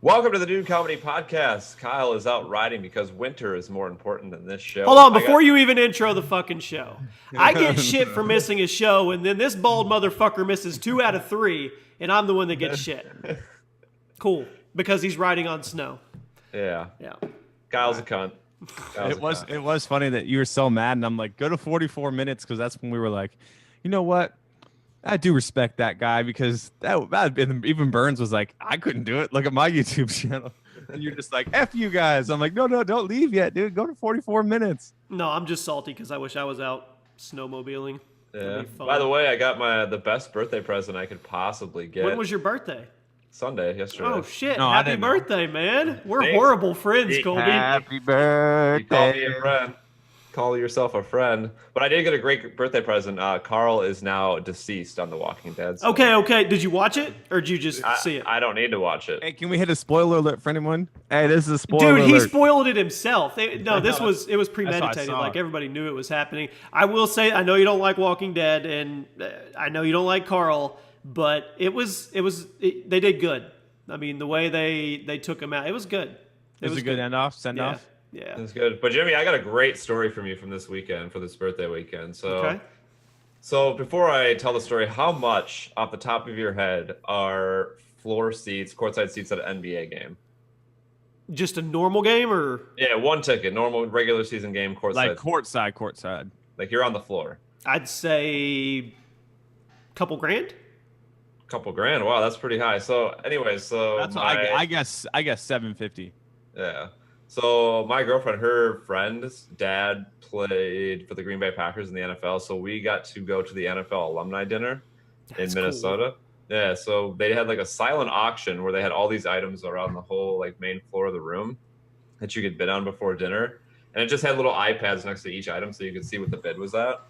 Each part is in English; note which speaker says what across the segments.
Speaker 1: Welcome to the Dude Comedy Podcast. Kyle is out riding because winter is more important than this show.
Speaker 2: Hold on, before you even intro the fucking show. I get shit for missing a show, and then this bald motherfucker misses 2 out of 3, and I'm the one that gets shit. Cool, because he's riding on snow.
Speaker 1: Yeah.
Speaker 2: Yeah.
Speaker 1: Kyle's a cunt.
Speaker 3: It was funny that you were so mad, and I'm like, go to 44 minutes, because that's when we were like, you know what? I do respect that guy, because that even Burns was like, I couldn't do it. Look at my YouTube channel. And you're just like, F you guys. I'm like, no, don't leave yet, dude. Go to 44 minutes.
Speaker 2: No, I'm just salty because I wish I was out snowmobiling.
Speaker 1: Yeah. By the way, I got the best birthday present I could possibly get.
Speaker 2: When was your birthday?
Speaker 1: Sunday, yesterday.
Speaker 2: Oh, shit.
Speaker 3: No,
Speaker 2: Happy birthday, man. We're
Speaker 1: Thanks.
Speaker 2: horrible friends, Colby.
Speaker 3: Happy birthday.
Speaker 1: You call me a friend. Call yourself a friend. But I did get a great birthday present. Carl is now deceased on The Walking Dead. So
Speaker 2: Okay. Did you watch it, or did you just see it?
Speaker 1: I don't need to watch it.
Speaker 3: Hey, can we hit a spoiler alert for anyone? Hey, this is a spoiler
Speaker 2: Dude,
Speaker 3: alert.
Speaker 2: he spoiled it himself. It was premeditated.
Speaker 3: saw.
Speaker 2: Like everybody knew it was happening. I will say, I know you don't like Walking Dead, and I know you don't like Carl, but they did good. I mean, the way they took him out, it was good.
Speaker 3: It was a good send off.
Speaker 2: Yeah.
Speaker 1: That's good. But Jimmy, I got a great story from you from this weekend, for this birthday weekend. So before I tell the story, how much off the top of your head are floor seats, courtside seats at an NBA game?
Speaker 2: Just a normal game, or
Speaker 1: Yeah, one ticket, normal regular season game, courtside.
Speaker 3: Like courtside.
Speaker 1: Like you're on the floor.
Speaker 2: I'd say couple grand.
Speaker 1: Couple grand. Wow, that's pretty high. So anyway,
Speaker 3: That's what I guess 750.
Speaker 1: Yeah. So my girlfriend, her friend's dad played for the Green Bay Packers in the NFL. So we got to go to the NFL alumni dinner
Speaker 2: That's
Speaker 1: in Minnesota.
Speaker 2: cool.
Speaker 1: Yeah. So they had like a silent auction where they had all these items around the whole like main floor of the room that you could bid on before dinner. And it just had little iPads next to each item so you could see what the bid was at.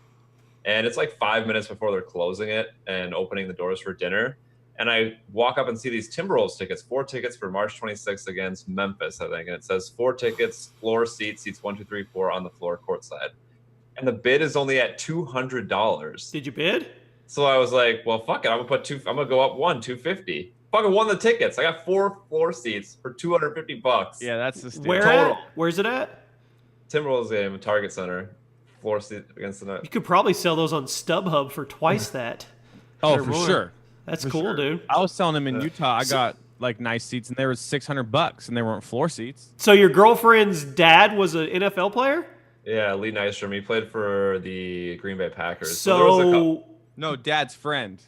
Speaker 1: And it's like 5 minutes before they're closing it and opening the doors for dinner. And I walk up and see these Timberwolves tickets, 4 tickets for March 26th against Memphis, I think. And it says 4 tickets, floor seats 1, 2, 3, 4 on the floor courtside. And the bid is only at $200.
Speaker 2: Did you bid?
Speaker 1: So I was like, well, fuck it. I'm gonna go up $250. Fucking won the tickets. I got 4 floor seats for $250.
Speaker 3: Yeah, that's the steal.
Speaker 2: Where
Speaker 1: Total.
Speaker 2: at? Where's it at?
Speaker 1: Timberwolves game, Target Center, floor seat against the net.
Speaker 2: You could probably sell those on StubHub for twice that.
Speaker 3: Oh,
Speaker 2: Or
Speaker 3: for
Speaker 2: more.
Speaker 3: sure.
Speaker 2: That's
Speaker 3: For
Speaker 2: cool,
Speaker 3: sure.
Speaker 2: dude.
Speaker 3: I was telling him in Utah, I got like nice seats, and there was $600, and they weren't floor seats.
Speaker 2: So your girlfriend's dad was an NFL player?
Speaker 1: Yeah, Lee Nystrom. He played for the Green Bay Packers. there was a
Speaker 2: So
Speaker 3: No, dad's friend.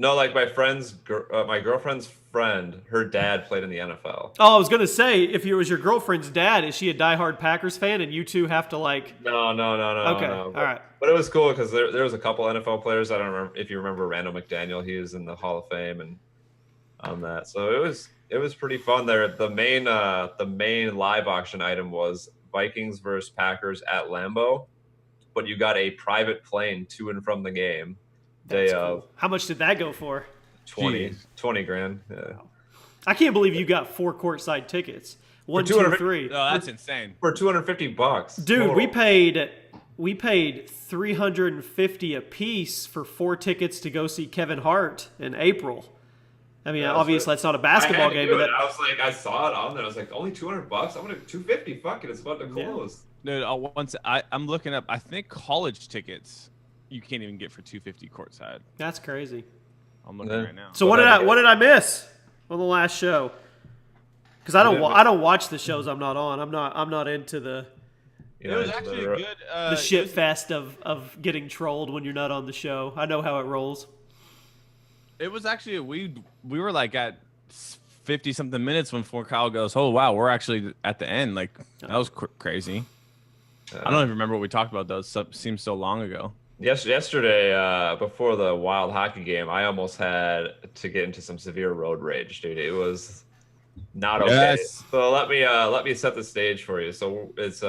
Speaker 1: No, like my girlfriend's friend, her dad played in the NFL.
Speaker 2: I was gonna say, if it was your girlfriend's dad, is she a diehard Packers fan, and you two have to like?
Speaker 1: No.
Speaker 2: Okay,
Speaker 1: no.
Speaker 2: all right.
Speaker 1: But it was cool because there was a couple NFL players. I don't remember if you remember Randall McDaniel. He was in the Hall of Fame and on that. So it was pretty fun there. The main live auction item was Vikings versus Packers at Lambeau, but you got a private plane to and from the game.
Speaker 2: That's
Speaker 1: Day
Speaker 2: cool.
Speaker 1: of
Speaker 2: How much did that go for?
Speaker 1: 20 grand. Yeah.
Speaker 2: I can't believe you got 4 courtside tickets. 1, 2,
Speaker 1: 250
Speaker 2: 3.
Speaker 3: Oh, that's insane.
Speaker 1: For $250.
Speaker 2: Dude,
Speaker 1: total.
Speaker 2: we paid $350 a piece for 4 tickets to go see Kevin Hart in April. I mean,
Speaker 1: Yeah,
Speaker 2: obviously that's not a
Speaker 1: I
Speaker 2: basketball
Speaker 1: had to
Speaker 2: game,
Speaker 1: do
Speaker 2: but
Speaker 1: it. I was like, I saw it on there. I was like, only $200. I'm gonna $250. Fuck it, it's about to close.
Speaker 3: Dude, I'm looking up. I think college tickets you can't even get for $250 courtside.
Speaker 2: that's crazy.
Speaker 3: I'm looking
Speaker 1: Yeah.
Speaker 3: right now.
Speaker 2: So what did I miss on the last show? Because I don't watch the shows I'm not on. I'm not into the
Speaker 1: You
Speaker 3: It
Speaker 1: know,
Speaker 3: was
Speaker 1: it's
Speaker 3: actually
Speaker 1: the-
Speaker 3: a good.
Speaker 2: the shit fest of getting trolled when you're not on the show. I know how it rolls.
Speaker 3: It was actually we were like at 50 something minutes when before Kyle goes, oh wow, we're actually at the end. Like that was crazy. I don't even remember what we talked about though. It seems so long ago.
Speaker 1: Yesterday, before the Wild hockey game, I almost had to get into some severe road rage, dude. It was not okay.
Speaker 3: Yes.
Speaker 1: So let me set the stage for you. So it's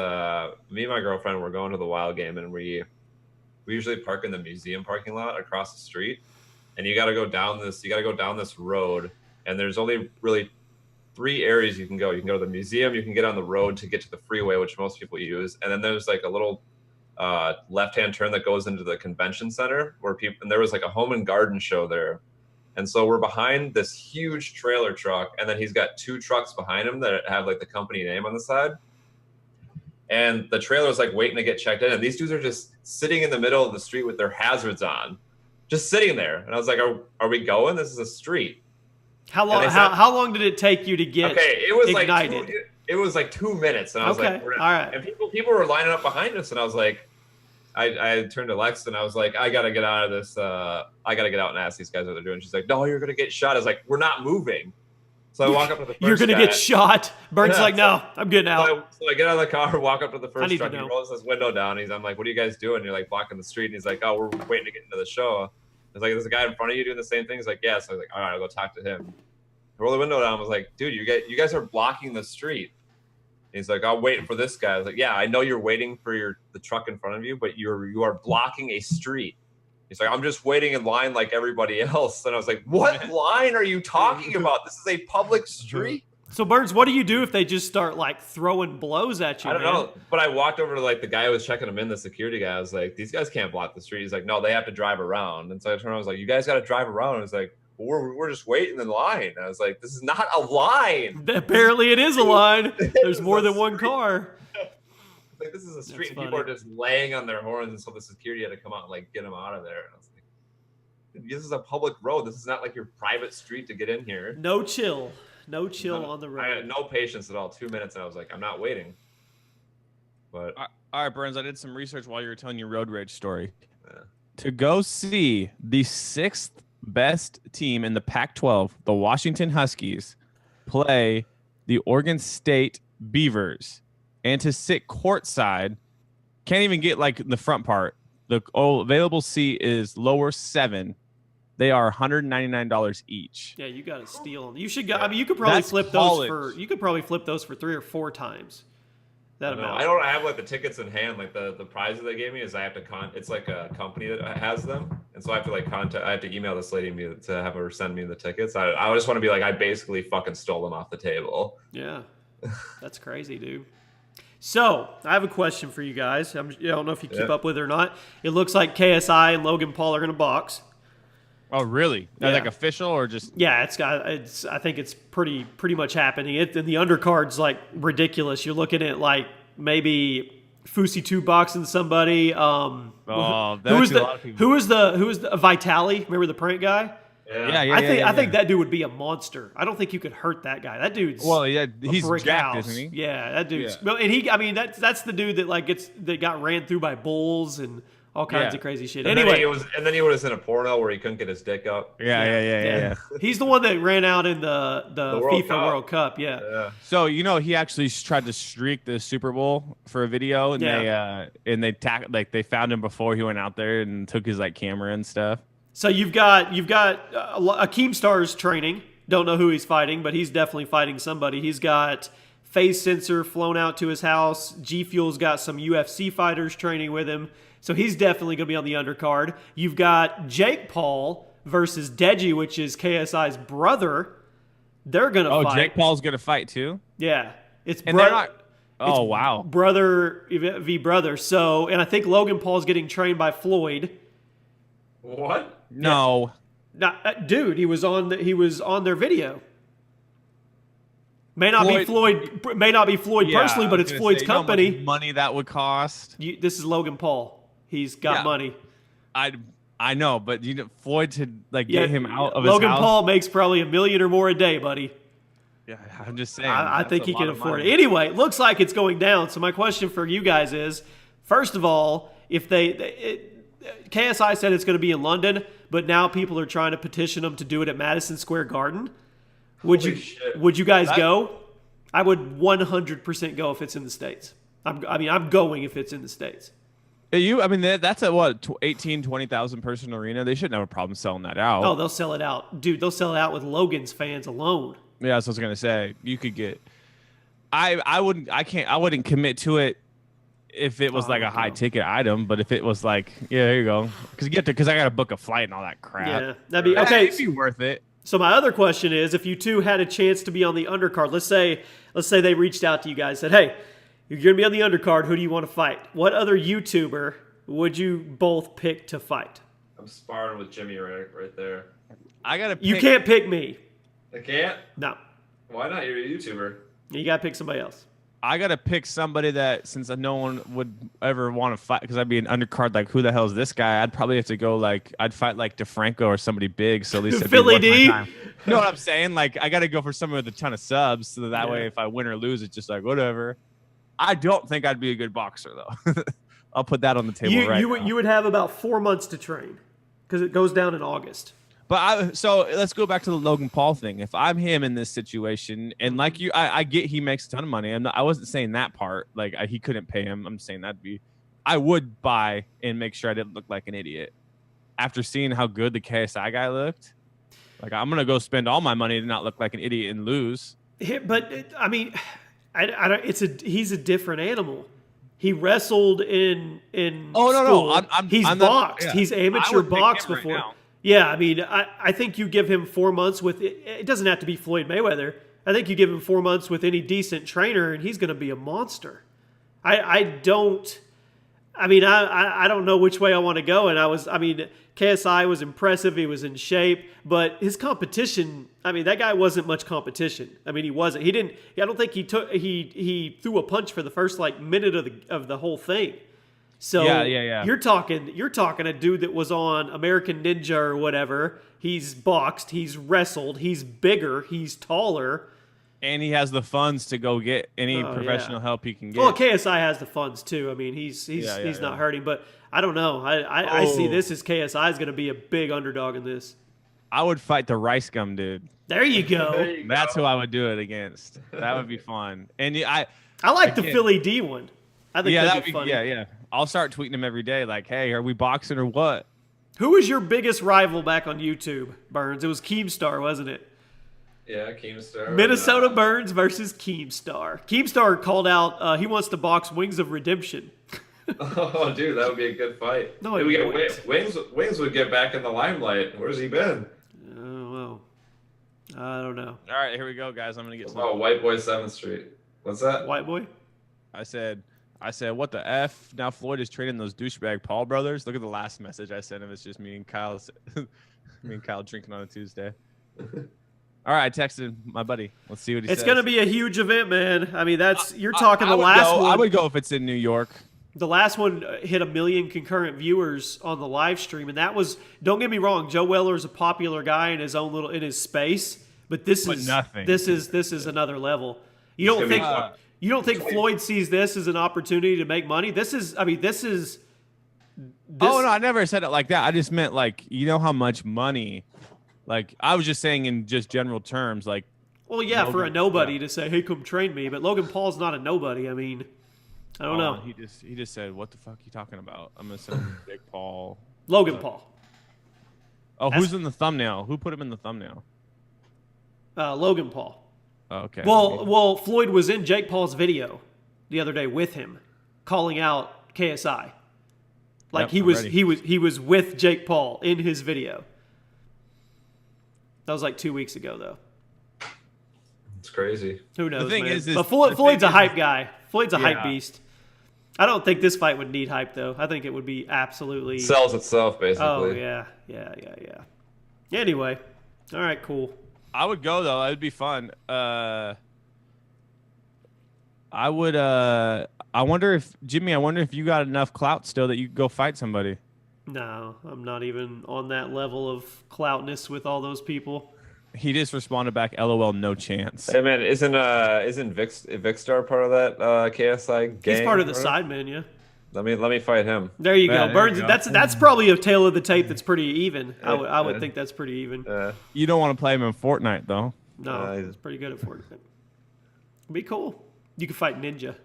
Speaker 1: me and my girlfriend. We're going to the Wild game, and we usually park in the museum parking lot across the street. And you got to go down this road, and there's only really 3 areas you can go. You can go to the museum, you can get on the road to get to the freeway, which most people use, and then there's like a little left-hand turn that goes into the convention center and there was like a home and garden show there And so we're behind this huge trailer truck, and then he's got 2 trucks behind him that have like the company name on the side. And the trailer's like waiting to get checked in, and these dudes are just sitting in the middle of the street with their hazards on, just sitting there. And I was like, "Are we going? This is a street."
Speaker 2: How long? How long did it take you to get
Speaker 1: it was
Speaker 2: ignited?
Speaker 1: like it was like 2 minutes, and I was like,
Speaker 2: all right.
Speaker 1: And people were lining up behind us, and I was like, I turned to Lex and I was like, I gotta get out of this. I gotta get out and ask these guys what they're doing. She's like, no, you're gonna get shot. I was like, we're not moving. So I walk up to the first
Speaker 2: You're gonna get shot. Burns like, no, I'm getting out.
Speaker 1: So I get out of the car, walk up to the first truck.
Speaker 2: He
Speaker 1: rolls his window down. I'm like, what are you guys doing? And you're like blocking the street. And he's like, oh, we're waiting to get into the show. I was like, there's a guy in front of you doing the same thing. He's like, yeah. So I was like, all right, I'll go talk to him. I roll the window down. I was like, dude, you guys are blocking the street. And he's like, I'll wait for this guy. I was like, yeah, I know you're waiting for the truck in front of you, but you are blocking a street. He's like, I'm just waiting in line like everybody else. And I was like, what line are you talking about? This is a public street.
Speaker 2: So Burns, what do you do if they just start like throwing blows at you?
Speaker 1: I don't know. But I walked over to like the guy who was checking him in, the security guy. I was like, these guys can't block the street. He's like, no, they have to drive around. And so I turned around, I was like, you guys got to drive around. And I was like, we're just waiting in line. And I was like, this is not a line.
Speaker 2: Apparently it is a line. There's more than one car.
Speaker 1: Like, this is a street, and people are just laying on their horns, and so the security had to come out and like get them out of there. And I was like, this is a public road. This is not like your private street to get in here.
Speaker 2: No chill on the road.
Speaker 1: I had no patience at all. 2 minutes, and I was like, I'm not waiting. But
Speaker 3: all right, Burns, I did some research while you were telling your road rage story. Yeah. To go see the 6th best team in the Pac-12, the Washington Huskies, play the Oregon State Beavers, and to sit courtside, can't even get like the front part. The available seat is lower 7. They are $199 each.
Speaker 2: Yeah, you got to steal them. You should go. I mean, you could probably flip those for. You could probably flip those for 3 or 4 times. That amount.
Speaker 1: I don't have like the tickets in hand. Like the prize that they gave me is I have to it's like a company that has them, and so I have to like I have to email this lady to have her send me the tickets. I just want to be like, I basically fucking stole them off the table.
Speaker 2: Yeah, that's crazy, dude. So, I have a question for you guys. I don't know if you keep up with it or not. It looks like KSI and Logan Paul are going to box.
Speaker 3: Oh, really?
Speaker 2: Yeah.
Speaker 3: Like official or just?
Speaker 2: Yeah, I think it's pretty much happening. And the undercard's like ridiculous. You're looking at like maybe Fusi 2 boxing somebody. Who was the Vitali? Remember the prank guy?
Speaker 1: Yeah.
Speaker 2: I think that dude would be a monster. I don't think you could hurt that guy. That dude's
Speaker 3: he's
Speaker 2: brick
Speaker 3: jacked,
Speaker 2: house.
Speaker 3: isn't he?
Speaker 2: Yeah, that dude's. Well, and that's the dude that got ran through by bulls and all kinds of crazy shit.
Speaker 1: And
Speaker 2: anyway,
Speaker 1: then he was in a porno where he couldn't get his dick up.
Speaker 3: Yeah.
Speaker 2: He's the one that ran out in the FIFA World Cup. Yeah.
Speaker 3: So he actually tried to streak the Super Bowl for a video, and they found him before he went out there and took his like camera and stuff.
Speaker 2: So you've got Akeem Star's training. Don't know who he's fighting, but he's definitely fighting somebody. He's got Phase Sensor flown out to his house. G Fuel's got some UFC fighters training with him. So he's definitely going to be on the undercard. You've got Jake Paul versus Deji, which is KSI's brother. They're going to fight.
Speaker 3: Oh, Jake Paul's going to fight too?
Speaker 2: Yeah. It's
Speaker 3: wow.
Speaker 2: Brother v. brother. So, and I think Logan Paul's getting trained by Floyd.
Speaker 1: What?
Speaker 3: No.
Speaker 2: Dude, he was on their video. May not be Floyd personally, but it's Floyd's company.
Speaker 3: How much money that would cost.
Speaker 2: This is Logan Paul. He's got money.
Speaker 3: I know, but Floyd to get him out of his house.
Speaker 2: Logan Paul makes probably $1 million or more a day, buddy.
Speaker 3: Yeah, I'm just saying.
Speaker 2: I think he can afford it. Anyway, it looks like it's going down. So my question for you guys is, first of all, if KSI said it's going to be in London, but now people are trying to petition them to do it at Madison Square Garden. Would you guys go? I would 100% go if it's in the States. I'm going if it's in the States.
Speaker 3: That's a 20,000 person arena. They shouldn't have a problem selling that out.
Speaker 2: Oh, they'll sell it out. Dude, they'll sell it out with Logan's fans alone.
Speaker 3: Yeah, that's what I was going to say. You could get I wouldn't commit to it if it was like a high ticket item, but if it was like, there you go. Because I got to book a flight and all that crap.
Speaker 2: Yeah, that'd be okay.
Speaker 3: It'd be worth it.
Speaker 2: So my other question is, if you two had a chance to be on the undercard, let's say they reached out to you guys, said, hey, you're going to be on the undercard. Who do you want to fight? What other YouTuber would you both pick to fight?
Speaker 1: I'm sparring with Jimmy right there.
Speaker 3: I gotta.
Speaker 2: You can't pick me.
Speaker 1: I can't.
Speaker 2: No,
Speaker 1: Why not? You're a YouTuber.
Speaker 2: you gotta pick somebody else.
Speaker 3: I gotta pick somebody that, since no one would ever want to fight, because I'd be an undercard. Like, who the hell is this guy? I'd probably have to go I'd fight like DeFranco or somebody big. So at least it'd be
Speaker 2: Philly
Speaker 3: worth my
Speaker 2: D.
Speaker 3: time. You know what I'm saying? Like, I gotta go for someone with a ton of subs, so that way, if I win or lose, it's just like whatever. I don't think I'd be a good boxer though. I'll put that on the table now.
Speaker 2: You would have about 4 months to train because it goes down in August.
Speaker 3: But so let's go back to the Logan Paul thing. If I'm him in this situation, and like you, I get he makes a ton of money. I wasn't saying that part. Like he couldn't pay him. I'm saying I would buy and make sure I didn't look like an idiot. After seeing how good the KSI guy looked, like I'm gonna go spend all my money to not look like an idiot and lose.
Speaker 2: But I mean, I don't. He's a different animal. He wrestled in. Oh
Speaker 3: no!
Speaker 2: He's
Speaker 3: I'm
Speaker 2: boxed.
Speaker 3: Not,
Speaker 2: He's amateur boxed
Speaker 3: right
Speaker 2: before.
Speaker 3: Now.
Speaker 2: Yeah, I mean, I think you give him 4 months with it doesn't have to be Floyd Mayweather. I think you give him 4 months with any decent trainer, and he's going to be a monster. I don't know which way I want to go. And KSI was impressive. He was in shape, but his competition, that guy wasn't much competition. He wasn't. He didn't. I don't think he threw a punch for the first minute of the whole thing. So
Speaker 3: yeah.
Speaker 2: You're talking a dude that was on American Ninja or whatever. He's boxed, he's wrestled, he's bigger, he's taller,
Speaker 3: and he has the funds to go get any professional help he can get.
Speaker 2: Well, KSI has the funds too. He's not hurting, but I don't know. I see this as KSI is going to be a big underdog in this.
Speaker 3: I would fight the Rice Gum dude.
Speaker 2: There you go.
Speaker 3: That's who I would do it against. That would be fun. And I
Speaker 2: like the Philly D one. I think that'd be funny.
Speaker 3: Yeah. I'll start tweeting him every day like, hey, are we boxing or what?
Speaker 2: Who was your biggest rival back on YouTube, Burns? It was Keemstar, wasn't it?
Speaker 1: Yeah, Keemstar.
Speaker 2: Minnesota Burns versus Keemstar. Keemstar called out he wants to box Wings of Redemption.
Speaker 1: Oh, dude, that would be a good fight.
Speaker 2: No,
Speaker 1: we get Wings would get back in the limelight. Where's he been?
Speaker 2: Oh, well, I don't know.
Speaker 3: All right, here we go, guys. I'm gonna get some.
Speaker 1: Oh, White Boy 7th Street. What's that?
Speaker 2: White Boy?
Speaker 3: I said, what the F? Now Floyd is trading those douchebag Paul brothers. Look at the last message I sent him. It's just me and Kyle drinking on a Tuesday. All right, I texted my buddy. Let's see what he says.
Speaker 2: It's going to be a huge event, man. You're talking the last one.
Speaker 3: I would go if it's in New York.
Speaker 2: The last one hit 1 million concurrent viewers on the live stream, and that was, don't get me wrong, Joe Weller is a popular guy in his space, but this is nothing. This is another level. You don't think Floyd sees this as an opportunity to make money? Oh
Speaker 3: no, I never said it like that. I just meant how much money. I was just saying in just general terms,
Speaker 2: Well, yeah, Logan, for a nobody to say, "Hey, come train me," but Logan Paul's not a nobody. I don't know.
Speaker 3: He just said, "What the fuck are you talking about?" I'm gonna send Jake Paul.
Speaker 2: Logan Paul.
Speaker 3: Oh, who's in the thumbnail? Who put him in the thumbnail?
Speaker 2: Logan Paul.
Speaker 3: Oh, okay.
Speaker 2: Well, Floyd was in Jake Paul's video the other day with him, calling out KSI. He was with Jake Paul in his video. That was 2 weeks ago, though.
Speaker 1: It's crazy.
Speaker 2: Who knows?
Speaker 3: The thing is,
Speaker 2: but Floyd's a hype guy. Floyd's a hype beast. I don't think this fight would need hype, though. I think it would be absolutely
Speaker 1: sells itself, basically.
Speaker 2: Oh yeah. Anyway, all right, cool.
Speaker 3: I would go though. It would be fun. I would. I wonder if Jimmy. I wonder if you got enough clout still that you could go fight somebody.
Speaker 2: No, I'm not even on that level of cloutness with all those people.
Speaker 3: He just responded back, "LOL, no chance."
Speaker 1: Hey man, isn't Vicstar part of that KSI gang?
Speaker 2: He's part of the Sidemen, yeah.
Speaker 1: Let me fight him.
Speaker 2: There you go, Burns. That's probably a tail of the tape that's pretty even. I would think that's pretty even.
Speaker 3: You don't want to play him in Fortnite though.
Speaker 2: No, he's pretty good at Fortnite. It'd be cool. You could fight Ninja.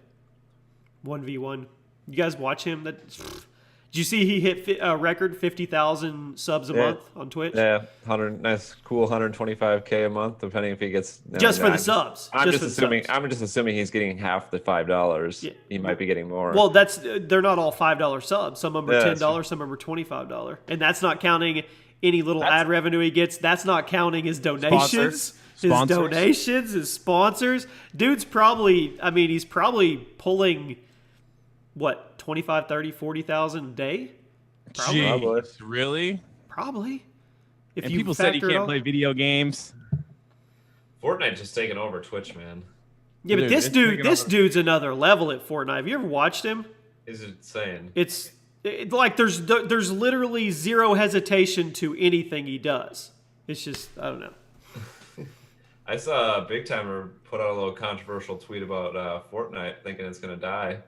Speaker 2: 1v1. You guys watch him? Did you see he hit a record 50,000 subs a month on Twitch?
Speaker 1: Yeah, 125K a month, depending if he gets
Speaker 2: just for the subs.
Speaker 1: I'm just assuming he's getting half the $5. Yeah. He might be getting more.
Speaker 2: Well, they're not all $5 subs. Some of them are $10. Some of them are $25, and that's not counting any little ad revenue he gets. That's not counting his donations. His donations, his sponsors. Dude's probably. He's probably pulling. What, 25, 30, 40,000 a day?
Speaker 3: Probably. Really?
Speaker 2: Probably. If
Speaker 3: And
Speaker 2: you
Speaker 3: people said he
Speaker 2: factor it
Speaker 3: can't
Speaker 2: all-
Speaker 3: play video games.
Speaker 1: Fortnite just taking over Twitch, man.
Speaker 2: Yeah, but
Speaker 3: Dude,
Speaker 2: this
Speaker 3: it's
Speaker 2: dude,
Speaker 3: taking
Speaker 2: this
Speaker 3: over.
Speaker 2: dude's another level at Fortnite. Have you ever watched him?
Speaker 1: He's insane.
Speaker 2: It's like there's literally zero hesitation to anything he does. It's just I don't know.
Speaker 1: I saw Big Timer put out a little controversial tweet about Fortnite, thinking it's gonna die.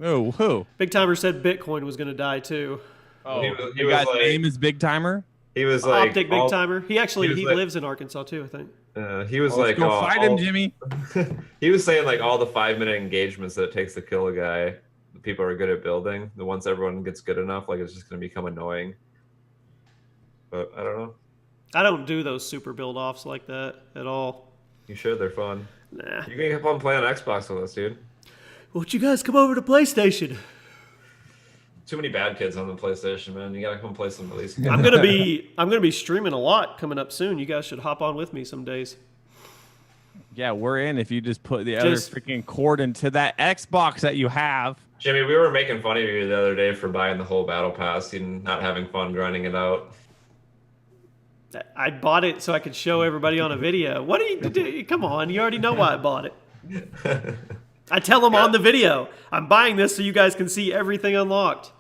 Speaker 3: Oh, who?
Speaker 2: Big Timer said Bitcoin was going to die too.
Speaker 3: Oh,
Speaker 1: He was
Speaker 3: the guy's
Speaker 1: like-
Speaker 3: name is Big Timer.
Speaker 1: He was like,
Speaker 2: Optic Big Timer. He actually
Speaker 1: he was
Speaker 2: he
Speaker 1: like-
Speaker 2: lives in Arkansas too, I think.
Speaker 1: he was
Speaker 3: Let's
Speaker 1: like,
Speaker 3: go
Speaker 1: oh,
Speaker 3: fight him, Jimmy.
Speaker 1: he was saying like all the 5-minute engagements that it takes to kill a guy, the people are good at building. The once everyone gets good enough, like it's just gonna become annoying. But I don't know.
Speaker 2: I don't do those super build offs like that at all.
Speaker 1: You should. They're fun.
Speaker 2: Nah.
Speaker 1: You can keep on playing on Xbox with us, dude.
Speaker 2: Won't you guys come over to PlayStation?
Speaker 1: Too many bad kids on the PlayStation, man. You gotta come play some release games.
Speaker 2: I'm gonna be streaming a lot coming up soon. You guys should hop on with me some days.
Speaker 3: Yeah, we're in. If you just put the
Speaker 2: Just-
Speaker 3: other freaking cord into that Xbox that you have.
Speaker 1: Jimmy, we were making fun of you the other day for buying the whole battle pass and not having fun grinding it out.
Speaker 2: I bought it so I could show everybody on a video. What do you do? Come on, you already know why I bought it. I tell them on the video, I'm buying this so you guys can see everything unlocked.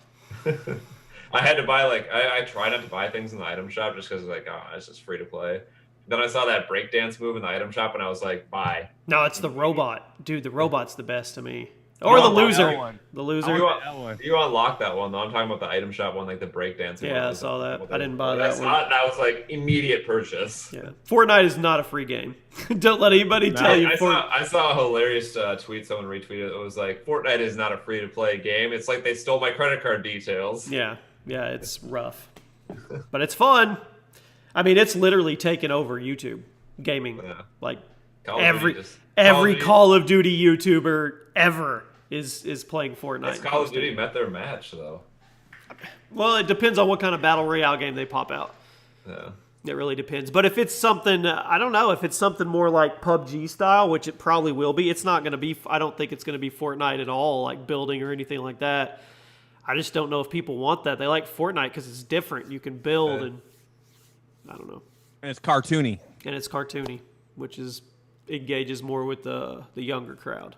Speaker 1: I had to buy I try not to buy things in the item shop just because like it's just free to play. Then I saw that breakdance move in the item shop and I was like, buy.
Speaker 2: No, it's the robot. Dude, the robot's the best to me. Or
Speaker 1: You
Speaker 2: the
Speaker 1: want that
Speaker 2: loser.
Speaker 3: one.
Speaker 2: The loser.
Speaker 1: You,
Speaker 3: that one.
Speaker 1: you unlock that one though. I'm talking about the item shop one, like the breakdance.
Speaker 2: Yeah, I saw that. I didn't buy that one.
Speaker 1: That was like immediate purchase.
Speaker 2: Yeah. Fortnite is not a free game. Don't let anybody tell you.
Speaker 1: I saw a hilarious tweet someone retweeted. It was like, Fortnite is not a free-to-play game. It's like they stole my credit card details.
Speaker 2: Yeah, it's rough. But it's fun. I mean, it's literally taken over YouTube gaming.
Speaker 1: Yeah.
Speaker 2: Like
Speaker 1: Call of
Speaker 2: every
Speaker 1: Duty just-
Speaker 2: Call of Duty YouTuber ever is playing Fortnite.
Speaker 1: It's Call of Duty met their match though.
Speaker 2: Well, it depends on what kind of battle royale game they pop out.
Speaker 1: Yeah.
Speaker 2: It really depends. But if it's something, I don't know, if it's something more like PUBG style, which it probably will be, it's not going to be, I don't think it's going to be Fortnite at all, like building or anything like that. I just don't know if people want that. They like Fortnite because it's different. You can build and, I don't know.
Speaker 3: And it's cartoony.
Speaker 2: And it's cartoony, which engages more with the younger crowd.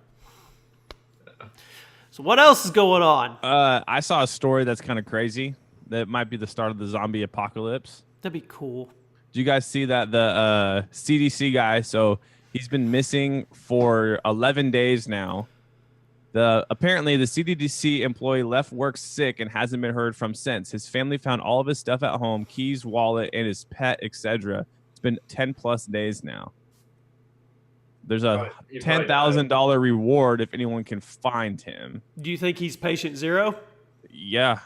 Speaker 2: So what else is going on?
Speaker 3: I saw a story that's kind of crazy. That might be the start of the zombie apocalypse.
Speaker 2: That'd be cool.
Speaker 3: Did you guys see that the CDC guy? So he's been missing for 11 days now. Apparently the CDC employee left work sick and hasn't been heard from since. His family found all of his stuff at home, keys, wallet, and his pet, etc. It's been 10 plus days now. There's a
Speaker 1: He probably
Speaker 3: $10,000 reward if anyone can find him.
Speaker 2: Do you think he's patient zero?
Speaker 3: Yeah.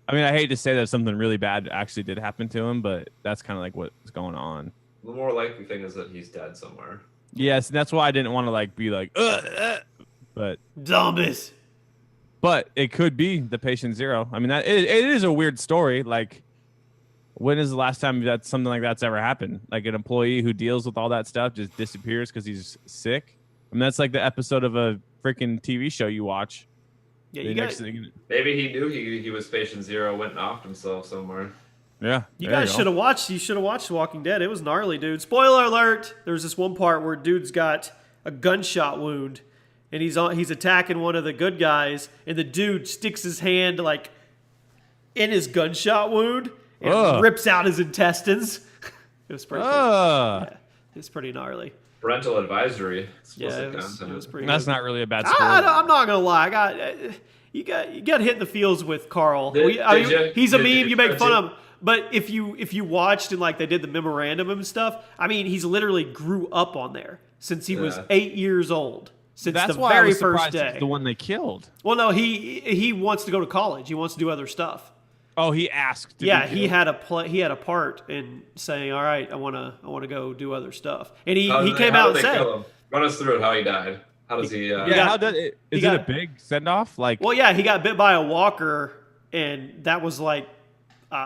Speaker 3: I mean, I hate to say that something really bad actually did happen to him, but that's kind of like what's going on.
Speaker 1: The more likely thing is that he's dead somewhere.
Speaker 3: Yes, and that's why I didn't want to like be like, but
Speaker 2: Zombies.
Speaker 3: it could be the patient zero. I mean, it is a weird story. Like, when is the last time that something like that's ever happened? Like an employee who deals with all that stuff just disappears because he's sick. I mean, that's like the episode of a freaking TV show you watch.
Speaker 2: Yeah,
Speaker 3: The
Speaker 2: you
Speaker 3: next
Speaker 2: guys,
Speaker 3: thing-
Speaker 1: Maybe he knew he was patient zero, went and offed himself somewhere.
Speaker 3: yeah.
Speaker 2: you
Speaker 3: there
Speaker 2: guys
Speaker 3: go.
Speaker 2: should have watched. You should have watched Walking Dead. It was gnarly, dude. Spoiler alert! There's this one part where dude's got a gunshot wound, and he's attacking one of the good guys, and the dude sticks his hand like in his gunshot wound and
Speaker 3: Ugh.
Speaker 2: rips out his intestines. It was pretty. Cool.
Speaker 3: Ah,
Speaker 2: It's pretty gnarly.
Speaker 1: Parental advisory.
Speaker 2: Yeah,
Speaker 1: Explicit
Speaker 2: it was
Speaker 1: content.
Speaker 2: pretty.
Speaker 3: that's
Speaker 2: good.
Speaker 3: not really a bad story.
Speaker 2: I'm not gonna lie. You got hit in the feels with Carl.
Speaker 1: Did you?
Speaker 2: He's a
Speaker 1: Did
Speaker 2: meme.
Speaker 1: you
Speaker 2: You make fun
Speaker 1: too?
Speaker 2: of him. But if you watched and like they did the memorandum and stuff, I mean, he's literally grew up on there since he was
Speaker 1: Yeah.
Speaker 2: 8 years old. Since
Speaker 3: That's
Speaker 2: the
Speaker 3: why I
Speaker 2: very
Speaker 3: was
Speaker 2: first
Speaker 3: surprised he's
Speaker 2: day.
Speaker 3: the one they killed.
Speaker 2: Well, no, he wants to go to college. He wants to do other stuff.
Speaker 3: Oh, he asked. to
Speaker 2: Yeah,
Speaker 3: be
Speaker 2: he
Speaker 3: killed.
Speaker 2: had a part in saying, "All right, I want to go do other stuff." And he
Speaker 1: How did
Speaker 2: came
Speaker 1: they- how
Speaker 2: out
Speaker 1: did
Speaker 2: and
Speaker 1: they
Speaker 2: said,
Speaker 1: kill him? Run us through it. How he died? How does he?
Speaker 3: Yeah,
Speaker 2: got-
Speaker 3: how does it?
Speaker 2: he
Speaker 3: Is it a
Speaker 2: got-
Speaker 3: big send off? Like,
Speaker 2: well, yeah, he got bit by a walker, and that was like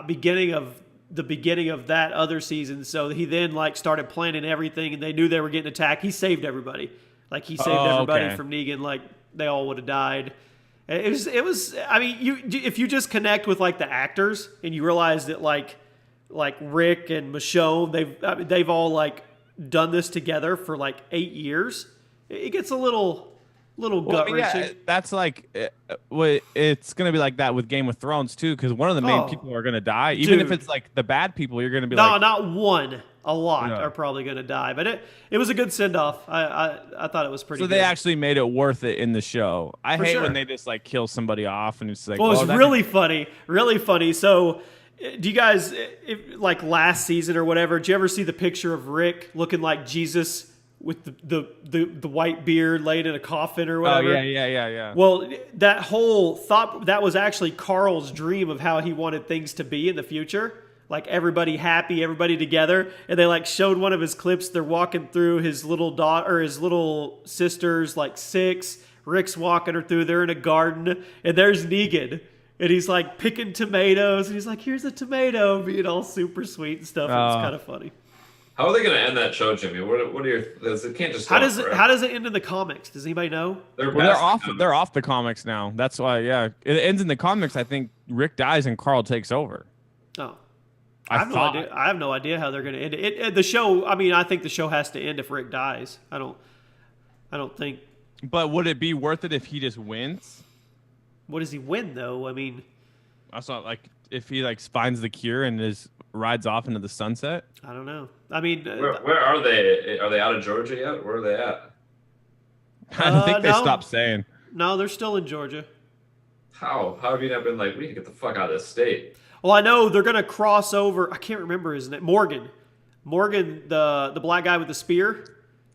Speaker 2: beginning of that other season. So he then like started planning everything, and they knew they were getting attacked. He saved everybody. Like he saved
Speaker 3: Oh,
Speaker 2: everybody
Speaker 3: okay.
Speaker 2: from Negan. Like they all would have died. It was. I mean, if you just connect with like the actors and you realize that like like Rick and Michonne, they've all like done this together for like 8 years. It gets a little gut wrenching.
Speaker 3: Yeah, that's like it's gonna be like that with Game of Thrones too, because one of the main people are gonna die. Even if it's like the bad people, you're gonna be like,
Speaker 2: no, not one. A lot are probably gonna die, but it was a good send off. I thought it was pretty.
Speaker 3: So
Speaker 2: good.
Speaker 3: they actually made it worth it in the show. I hate
Speaker 2: sure.
Speaker 3: when they just like kill somebody off and it's like.
Speaker 2: Well, it was really funny. So, do you guys like last season or whatever? Did you ever see the picture of Rick looking like Jesus with the white beard laid in a coffin or whatever?
Speaker 3: Oh yeah.
Speaker 2: Well, that whole thought that was actually Carl's dream of how he wanted things to be in the future. Like everybody happy, everybody together, and they like showed one of his clips. They're walking through his little daughter or his little sister's like 6. Rick's walking her through. They're in a garden, and there's Negan, and he's like picking tomatoes, and he's like, "Here's a tomato," being all super sweet and stuff. It's kind of funny.
Speaker 1: How are they going to end that show, Jimmy? What are your? It can't just.
Speaker 2: How does it end in the comics? Does anybody know?
Speaker 3: They're off the comics now. That's why. Yeah, it ends in the comics. I think Rick dies and Carl takes over.
Speaker 2: Oh. I have no idea how they're going to end it. The show. I mean, I think the show has to end if Rick dies. I don't think.
Speaker 3: But would it be worth it if he just wins?
Speaker 2: What does he win though? I mean,
Speaker 3: I saw like if he like finds the cure and rides off into the sunset.
Speaker 2: I don't know. I mean,
Speaker 1: where are they? Are they out of Georgia yet? Where are they at?
Speaker 3: I think they stopped saying.
Speaker 2: No, they're still in Georgia.
Speaker 1: How have you not been like, we need to get the fuck out of this state?
Speaker 2: Well, I know they're going to cross over. I can't remember his name. Morgan, the black guy with the spear.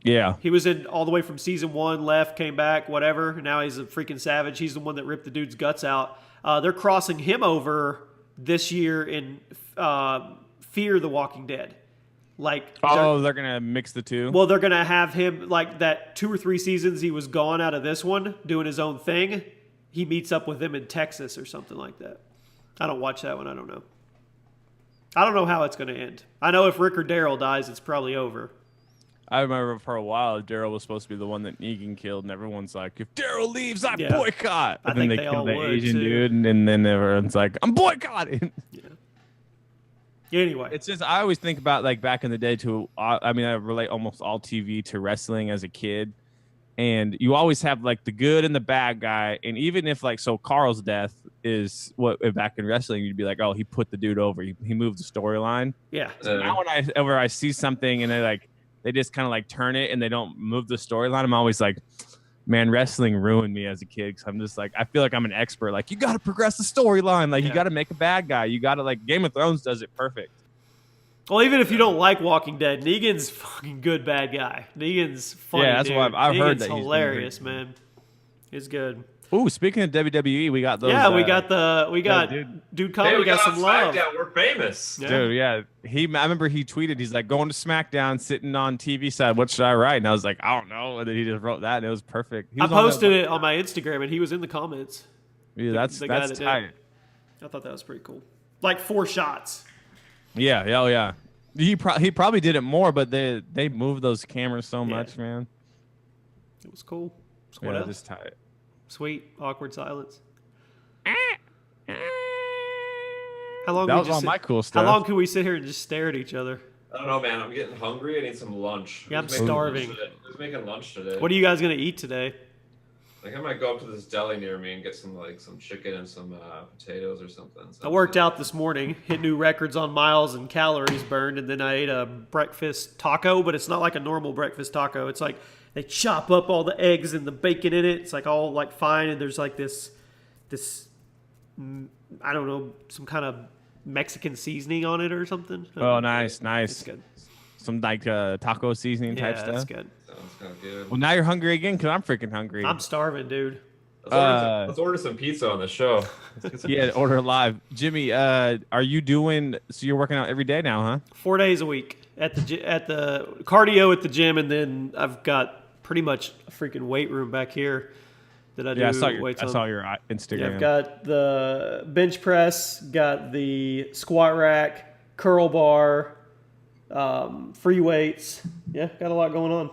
Speaker 3: Yeah.
Speaker 2: He was in all the way from season 1, left, came back, whatever. Now he's a freaking savage. He's the one that ripped the dude's guts out. They're crossing him over this year in Fear the Walking Dead. Like,
Speaker 3: they're going to mix the two?
Speaker 2: Well, they're going to have him, like that 2 or 3 seasons he was gone out of this one, doing his own thing. He meets up with them in Texas or something like that. I don't watch that one. I don't know. I don't know how it's going to end. I know if Rick or Daryl dies, it's probably over.
Speaker 3: I remember for a while, Daryl was supposed to be the one that Negan killed, and everyone's like, if Daryl leaves, I boycott.
Speaker 2: I
Speaker 3: And then
Speaker 2: think
Speaker 3: they
Speaker 2: they
Speaker 3: killed
Speaker 2: all
Speaker 3: the
Speaker 2: would,
Speaker 3: Asian
Speaker 2: too.
Speaker 3: dude, and then everyone's like, I'm boycotting.
Speaker 2: Yeah. Anyway.
Speaker 3: It's just, I always think about like back in the day too. I mean, I relate almost all TV to wrestling as a kid. And you always have like the good and the bad guy. And even if like, so Carl's death is what back in wrestling, you'd be like, oh, he put the dude over. He moved the storyline.
Speaker 2: Yeah.
Speaker 3: So now whenever I see something and they just kind of like turn it and they don't move the storyline, I'm always like, man, wrestling ruined me as a kid. Cause I'm just like, I feel like I'm an expert. Like, you got to progress the storyline. Like, you got to make a bad guy. You got to like, Game of Thrones does it perfect.
Speaker 2: Well, even if you don't like Walking Dead, Negan's fucking good bad guy. Negan's funny.
Speaker 3: Yeah, that's
Speaker 2: dude.
Speaker 3: why I've heard
Speaker 2: Negan's
Speaker 3: that he's
Speaker 2: hilarious, man. He's good.
Speaker 3: Ooh, speaking of WWE, we got those.
Speaker 2: Yeah, we got dude comedy.
Speaker 1: Hey, we
Speaker 2: got some
Speaker 1: on
Speaker 2: love.
Speaker 1: SmackDown. We're famous.
Speaker 2: Yeah.
Speaker 3: Dude, yeah. I remember he tweeted, he's like, going to SmackDown, sitting on TV side, what should I write? And I was like, I don't know. And then he just wrote that, and it was perfect.
Speaker 2: I posted it on my Instagram, and he was in the comments.
Speaker 3: Yeah, that's tight.
Speaker 2: I thought that was pretty cool. Like 4 shots.
Speaker 3: Yeah, oh yeah. He probably did it more, but they moved those cameras so much, man.
Speaker 2: It was cool. So what else?
Speaker 3: Just tight.
Speaker 2: Sweet, awkward silence. How long?
Speaker 3: That was all my cool stuff.
Speaker 2: How long can we sit here and just stare at each other?
Speaker 1: I don't know, man. I'm getting hungry. I need some lunch.
Speaker 2: Yeah, I'm starving.
Speaker 1: Who's making lunch today?
Speaker 2: What are you guys gonna eat today?
Speaker 1: Like, I might go up to this deli near me and get some chicken and some potatoes or something.
Speaker 2: I worked out this morning, hit new records on miles and calories burned, and then I ate a breakfast taco, but it's not like a normal breakfast taco. It's like they chop up all the eggs and the bacon in it. It's like all like fine, and there's like this I don't know, some kind of Mexican seasoning on it or something.
Speaker 3: Oh, nice.
Speaker 2: It's good.
Speaker 3: Some like taco seasoning type
Speaker 2: Yeah,
Speaker 3: stuff.
Speaker 2: that's good.
Speaker 1: Sounds kind of good.
Speaker 3: Well, now you're hungry again because I'm freaking hungry.
Speaker 2: I'm starving, dude.
Speaker 1: Let's order some pizza on the show.
Speaker 3: Yeah, order live. Jimmy, are you doing? So you're working out every day now, huh?
Speaker 2: 4 days a week at the cardio at the gym, and then I've got pretty much a freaking weight room back here that I do.
Speaker 3: Yeah, I
Speaker 2: weights
Speaker 3: saw
Speaker 2: on.
Speaker 3: your Instagram.
Speaker 2: Yeah, I've got the bench press, got the squat rack, curl bar, free weights. Yeah, got a lot going on.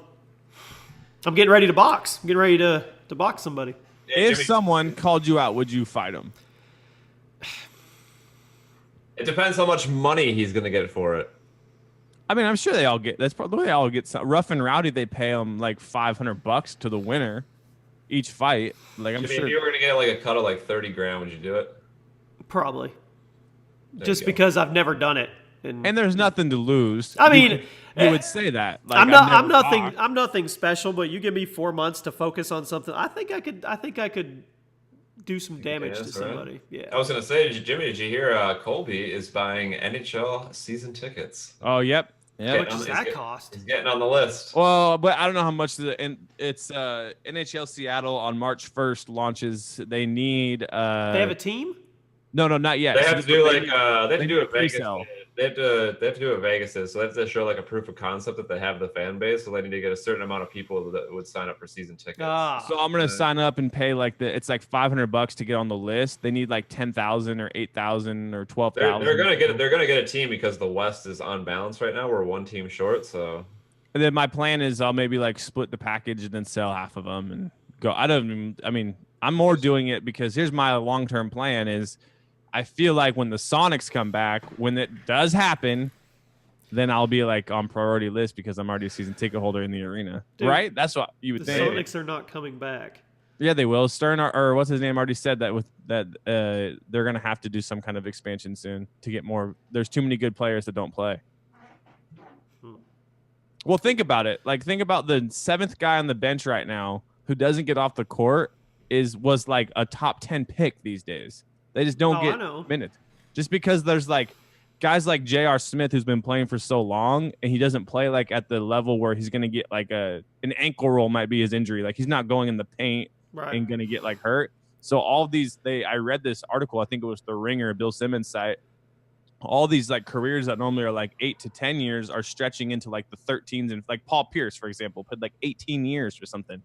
Speaker 2: I'm getting ready to box. I'm getting ready to box somebody.
Speaker 3: If someone called you out, would you fight them?
Speaker 1: It depends how much money he's gonna get for it.
Speaker 3: I mean, I'm sure they all get. That's probably they all get. Some, Rough and Rowdy, they pay them like $500 to the winner each fight. Like I'm
Speaker 1: Jimmy,
Speaker 3: sure.
Speaker 1: if you were gonna get like a cut of like 30 grand, would you do it?
Speaker 2: Probably.
Speaker 1: There
Speaker 2: Just
Speaker 1: you go.
Speaker 2: because I've never done it.
Speaker 3: And there's nothing to lose.
Speaker 2: I mean,
Speaker 3: you would say that. Like,
Speaker 2: I'm
Speaker 3: I've never
Speaker 2: nothing.
Speaker 3: walked.
Speaker 2: I'm nothing special. But you give me 4 months to focus on something. I think I could do some damage to
Speaker 1: that's right.
Speaker 2: somebody. Yeah.
Speaker 1: I was gonna say, Jimmy, did you hear Colby is buying NHL season tickets?
Speaker 3: Oh, yep.
Speaker 2: How
Speaker 3: Yep.
Speaker 2: much does that cost?
Speaker 1: He's getting on the list.
Speaker 3: Well, but I don't know how much it's NHL Seattle on March 1st launches. They need
Speaker 2: They have a team.
Speaker 3: no, not yet.
Speaker 1: They
Speaker 3: So
Speaker 1: have
Speaker 3: this
Speaker 1: to do
Speaker 3: is what
Speaker 1: like they have to do
Speaker 3: need
Speaker 1: it Vegas.
Speaker 3: pre-sale.
Speaker 1: They have to do what Vegas is. So they have to show like a proof of concept that they have the fan base. So they need to get a certain amount of people that would sign up for season tickets.
Speaker 3: So I'm gonna sign up and pay like it's like $500 to get on the list. They need like 10,000 or 8,000 or 12,000.
Speaker 1: They're gonna get it. They're gonna get a team because the West is unbalanced right now. We're one team short. So
Speaker 3: And then my plan is I'll maybe like split the package and then sell half of them and go. I mean, I'm more doing it because here's my long-term plan is I feel like when the Sonics come back, when it does happen, then I'll be like on priority list because I'm already a season ticket holder in the arena.
Speaker 2: Dude,
Speaker 3: right? That's what you would
Speaker 2: The
Speaker 3: think.
Speaker 2: Sonics are not coming back.
Speaker 3: Yeah, they will. Stern or what's his name already said that they're gonna have to do some kind of expansion soon to get more. There's too many good players that don't play. Well, think about it. Like, think about the 7th guy on the bench right now who doesn't get off the court was like a top 10 pick these days. They just don't
Speaker 2: I know.
Speaker 3: get minutes. Just because there's like guys like J.R. Smith who's been playing for so long and he doesn't play like at the level where he's gonna get like an ankle roll might be his injury. Like he's not going in the paint
Speaker 2: Right.
Speaker 3: and gonna get like hurt. So all of these, I read this article. I think it was the Ringer, Bill Simmons site. All these like careers that normally are like 8 to 10 years are stretching into like the 13s, and like Paul Pierce, for example, played like 18 years or something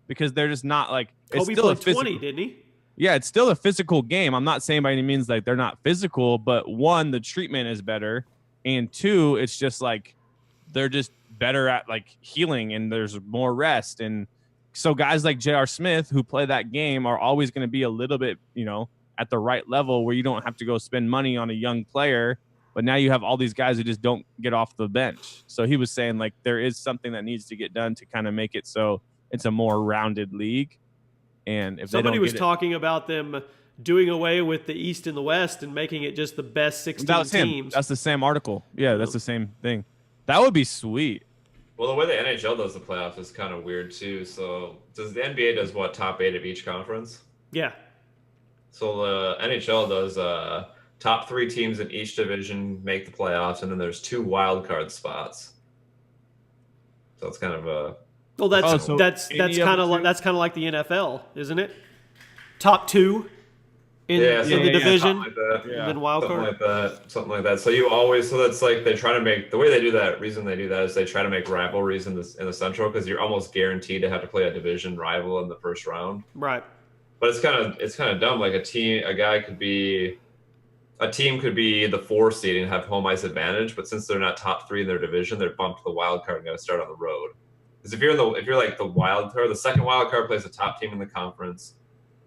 Speaker 3: because they're just not like it's
Speaker 2: Kobe
Speaker 3: still a
Speaker 2: played 20,
Speaker 3: physical.
Speaker 2: didn't he?
Speaker 3: Yeah, it's still a physical game. I'm not saying by any means like they're not physical, but one, the treatment is better, and two, it's just like they're just better at like healing and there's more rest. And so guys like J.R. Smith who play that game are always going to be a little bit, at the right level where you don't have to go spend money on a young player. But now you have all these guys who just don't get off the bench. So he was saying like there is something that needs to get done to kind of make it so it's a more rounded league. And if
Speaker 2: Somebody
Speaker 3: they don't
Speaker 2: was
Speaker 3: get
Speaker 2: talking about them doing away with the East and the West and making it just the best 16
Speaker 3: that was him.
Speaker 2: teams.
Speaker 3: That's the same article. Yeah, that's the same thing. That would be sweet.
Speaker 1: well, the way the NHL does the playoffs is kind of weird too. So the NBA does what, top 8 of each conference?
Speaker 2: Yeah.
Speaker 1: So the NHL does top 3 teams in each division make the playoffs, and then there's 2 wild card spots. So it's kind of a
Speaker 2: Well, that's
Speaker 3: Oh, so
Speaker 2: that's
Speaker 3: any
Speaker 2: that's
Speaker 3: of
Speaker 2: kind
Speaker 3: the
Speaker 2: of
Speaker 3: two-
Speaker 2: like that's kind of like the NFL, isn't it? Top 2 in,
Speaker 1: yeah,
Speaker 2: in
Speaker 1: something
Speaker 2: the division,
Speaker 1: like that.
Speaker 3: Yeah.
Speaker 2: then wild
Speaker 1: Something
Speaker 2: card.
Speaker 1: like that. So you always, so that's like they try to make the way they do that. Reason they do that is they try to make rivalries in the Central because you're almost guaranteed to have to play a division rival in the first round.
Speaker 2: Right.
Speaker 1: But it's kind of dumb. Like a team could be the 4 seed and have home ice advantage, but since they're not top 3 in their division, they're bumped to the wild card and got to start on the road. Because if you're like the wild card, the second wild card plays the top team in the conference,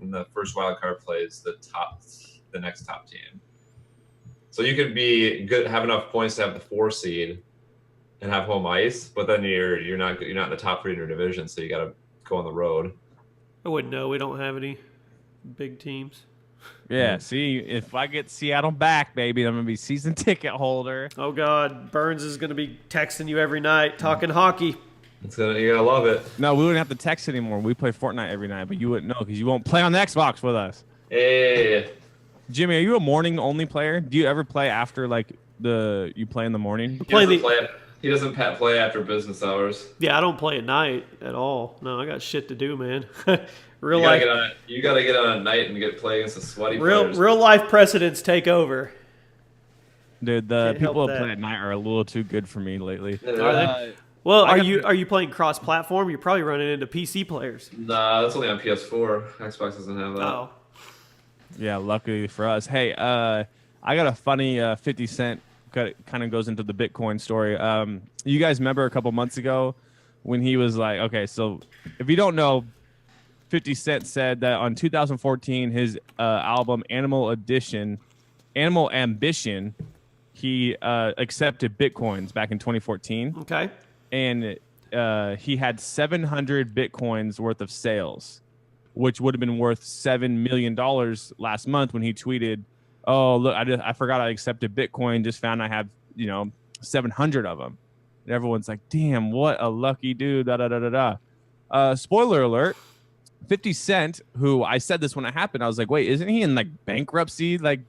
Speaker 1: and the first wild card plays the next top team. So you could be good, have enough points to have the 4 seed, and have home ice, but then you're not in the top 3 in your division, so you got to go on the road.
Speaker 2: I wouldn't know. We don't have any big teams.
Speaker 3: Yeah, see, if I get Seattle back, baby, I'm going to be season ticket holder.
Speaker 2: Oh God, Burns is going to be texting you every night talking hockey.
Speaker 1: You're gonna love it.
Speaker 3: No, we wouldn't have to text anymore. We play Fortnite every night, but you wouldn't know because you won't play on the Xbox with us.
Speaker 1: Hey.
Speaker 3: Jimmy, are you a morning only player? Do you ever play after like you play in the morning?
Speaker 1: He doesn't play after business hours.
Speaker 2: Yeah, I don't play at night at all. No, I got shit to do, man.
Speaker 1: You gotta get on a night and play against the sweaty players.
Speaker 2: real life precedents take over.
Speaker 3: Dude, the
Speaker 2: Can't help
Speaker 3: people that
Speaker 2: that.
Speaker 3: play at night are a little too good for me lately.
Speaker 2: Are they? Well,
Speaker 3: I
Speaker 2: are
Speaker 3: got-
Speaker 2: you playing cross platform? You're probably running into PC players.
Speaker 1: Nah, that's only on PS4. Xbox doesn't have that.
Speaker 2: Oh.
Speaker 3: Yeah, luckily for us. Hey, I got a funny 50 Cent kind of goes into the Bitcoin story. You guys remember a couple months ago when he was like, okay, so if you don't know, 50 Cent said that on 2014, his album Animal Animal Ambition, he accepted Bitcoins back in 2014.
Speaker 2: Okay.
Speaker 3: And he had 700 Bitcoins worth of sales, which would have been worth $7 million last month when he tweeted, oh, look, I forgot I accepted Bitcoin. Just found I have, 700 of them. And everyone's like, damn, what a lucky dude. Da, da, da, da, da. Spoiler alert. 50 Cent, who I said this when it happened, I was like, wait, isn't he in like bankruptcy, like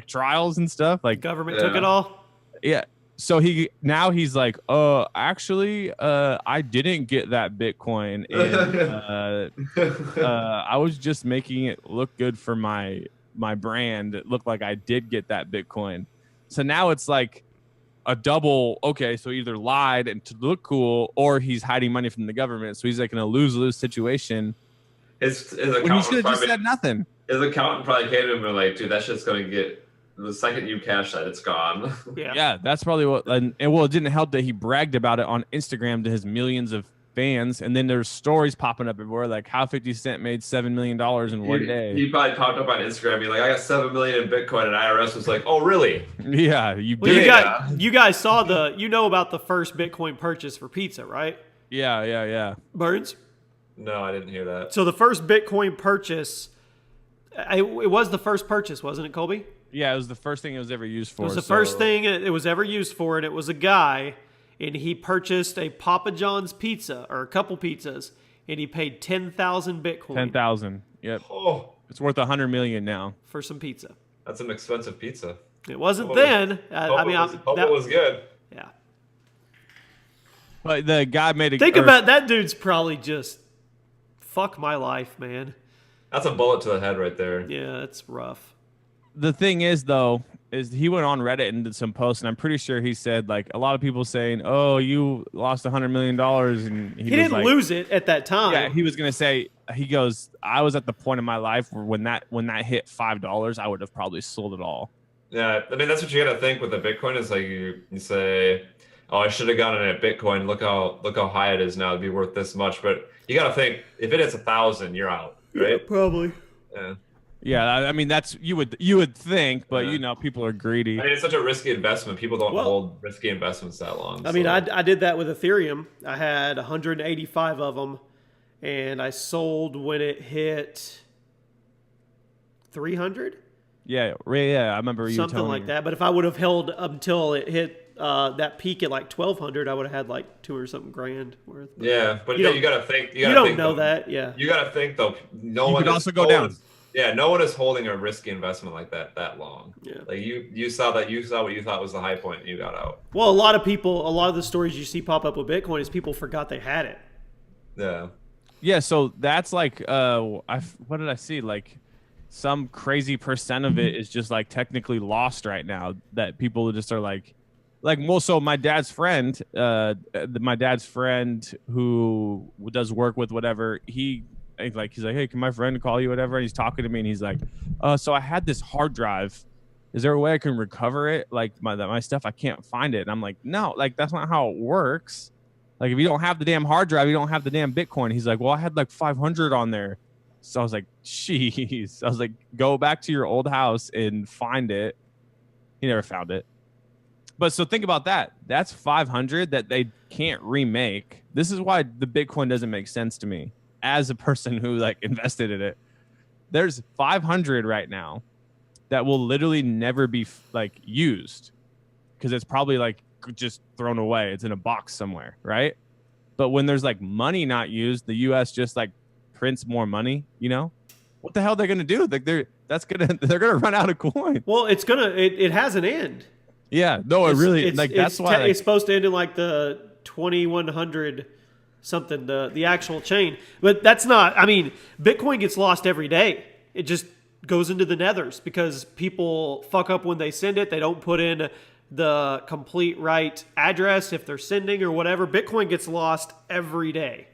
Speaker 3: trials and stuff? Like
Speaker 2: Government took it all.
Speaker 3: Yeah. So he's like, actually, I didn't get that Bitcoin, and I was just making it look good for my brand. It looked like I did get that Bitcoin. So now it's like a double. Okay, so either lied and to look cool, or he's hiding money from the government. So he's like in a lose-lose situation.
Speaker 1: His
Speaker 3: When he should have just said nothing.
Speaker 1: His accountant probably came to him and like, dude, that shit's gonna get. The second you cash that, it's gone.
Speaker 3: Yeah, that's probably what. And well, it didn't help that he bragged about it on Instagram to his millions of fans, and then there's stories popping up everywhere like how 50 Cent made $7 million in one day.
Speaker 1: He probably popped up on Instagram, being like, "I got $7 million in Bitcoin," and IRS was like, "Oh, really?"
Speaker 3: Yeah,
Speaker 2: you guys saw about the first Bitcoin purchase for pizza, right?
Speaker 3: Yeah.
Speaker 2: Burns?
Speaker 1: No, I didn't hear that.
Speaker 2: So the first Bitcoin purchase, it was the first purchase, wasn't it, Colby?
Speaker 3: Yeah, it was the first thing it was ever used for.
Speaker 2: It was the first thing it was ever used for, and it was a guy, and he purchased a Papa John's pizza, or a couple pizzas, and he paid 10,000 Bitcoin.
Speaker 3: 10,000. Yep.
Speaker 1: Oh,
Speaker 3: it's worth $100 million now
Speaker 2: for some pizza.
Speaker 1: That's an expensive pizza.
Speaker 2: It wasn't then.
Speaker 1: Hope it was good.
Speaker 2: Yeah.
Speaker 3: But the guy made a...
Speaker 2: Think about that dude's probably just, fuck my life, man.
Speaker 1: That's a bullet to the head right there.
Speaker 2: Yeah, it's rough.
Speaker 3: The thing is, though, is he went on Reddit and did some posts, and I'm pretty sure he said, like, a lot of people saying, oh, you lost $100 million, and he
Speaker 2: didn't lose it at that time.
Speaker 3: Yeah, he was going to say, he goes, I was at the point in my life where when that hit $5, I would have probably sold it all.
Speaker 1: Yeah, I mean, that's what you got to think with the Bitcoin is like you say, oh, I should have gotten it at Bitcoin. Look how high it is now. It'd be worth this much. But you got to think, if it hits 1,000, you're out, right?
Speaker 2: Yeah, probably.
Speaker 1: Yeah.
Speaker 3: Yeah, I mean that's you would think, but people are greedy.
Speaker 1: I mean, it's such a risky investment. People don't hold risky investments that long.
Speaker 2: I mean, I did that with Ethereum. I had 185 of them, and I sold when it hit 300.
Speaker 3: Yeah, I remember you
Speaker 2: something like that. But if I would have held until it hit that peak at like 1,200, I would have had like $2 or something grand worth.
Speaker 1: Yeah, but you got to think.
Speaker 2: You don't know that. Yeah,
Speaker 1: you got to think though. No
Speaker 3: one could also go down.
Speaker 1: Yeah, no one is holding a risky investment like that long.
Speaker 2: Yeah.
Speaker 1: Like you saw what you thought was the high point and you got out.
Speaker 2: Well, a lot of the stories you see pop up with Bitcoin is people forgot they had it.
Speaker 1: Yeah.
Speaker 3: Yeah, so that's like what did I see? Like some crazy percent of it is just like technically lost right now that people just are like well, so my dad's friend who does work with whatever, he's like, hey, can my friend call you, whatever? And he's talking to me, and he's like, so I had this hard drive. Is there a way I can recover it? Like my stuff, I can't find it. And I'm like, no, like that's not how it works. Like if you don't have the damn hard drive, you don't have the damn Bitcoin. He's like, well, I had like 500 on there. So I was like, jeez. I was like, go back to your old house and find it. He never found it. But so think about that. That's 500 that they can't remake. This is why the Bitcoin doesn't make sense to me. As a person who like invested in it, there's 500 right now that will literally never be like used because it's probably like just thrown away. It's in a box somewhere, right? But when there's like money not used, the U.S. just like prints more money. What the hell are they gonna do? Like they're gonna run out of coin.
Speaker 2: Well, it has an end.
Speaker 3: Yeah, no, that's why
Speaker 2: it's supposed to end in like the 2100. Something the actual chain, but that's not. I mean, Bitcoin gets lost every day. It just goes into the nethers because people fuck up when they send it. They don't put in the complete right address if they're sending or whatever. Bitcoin gets lost every day.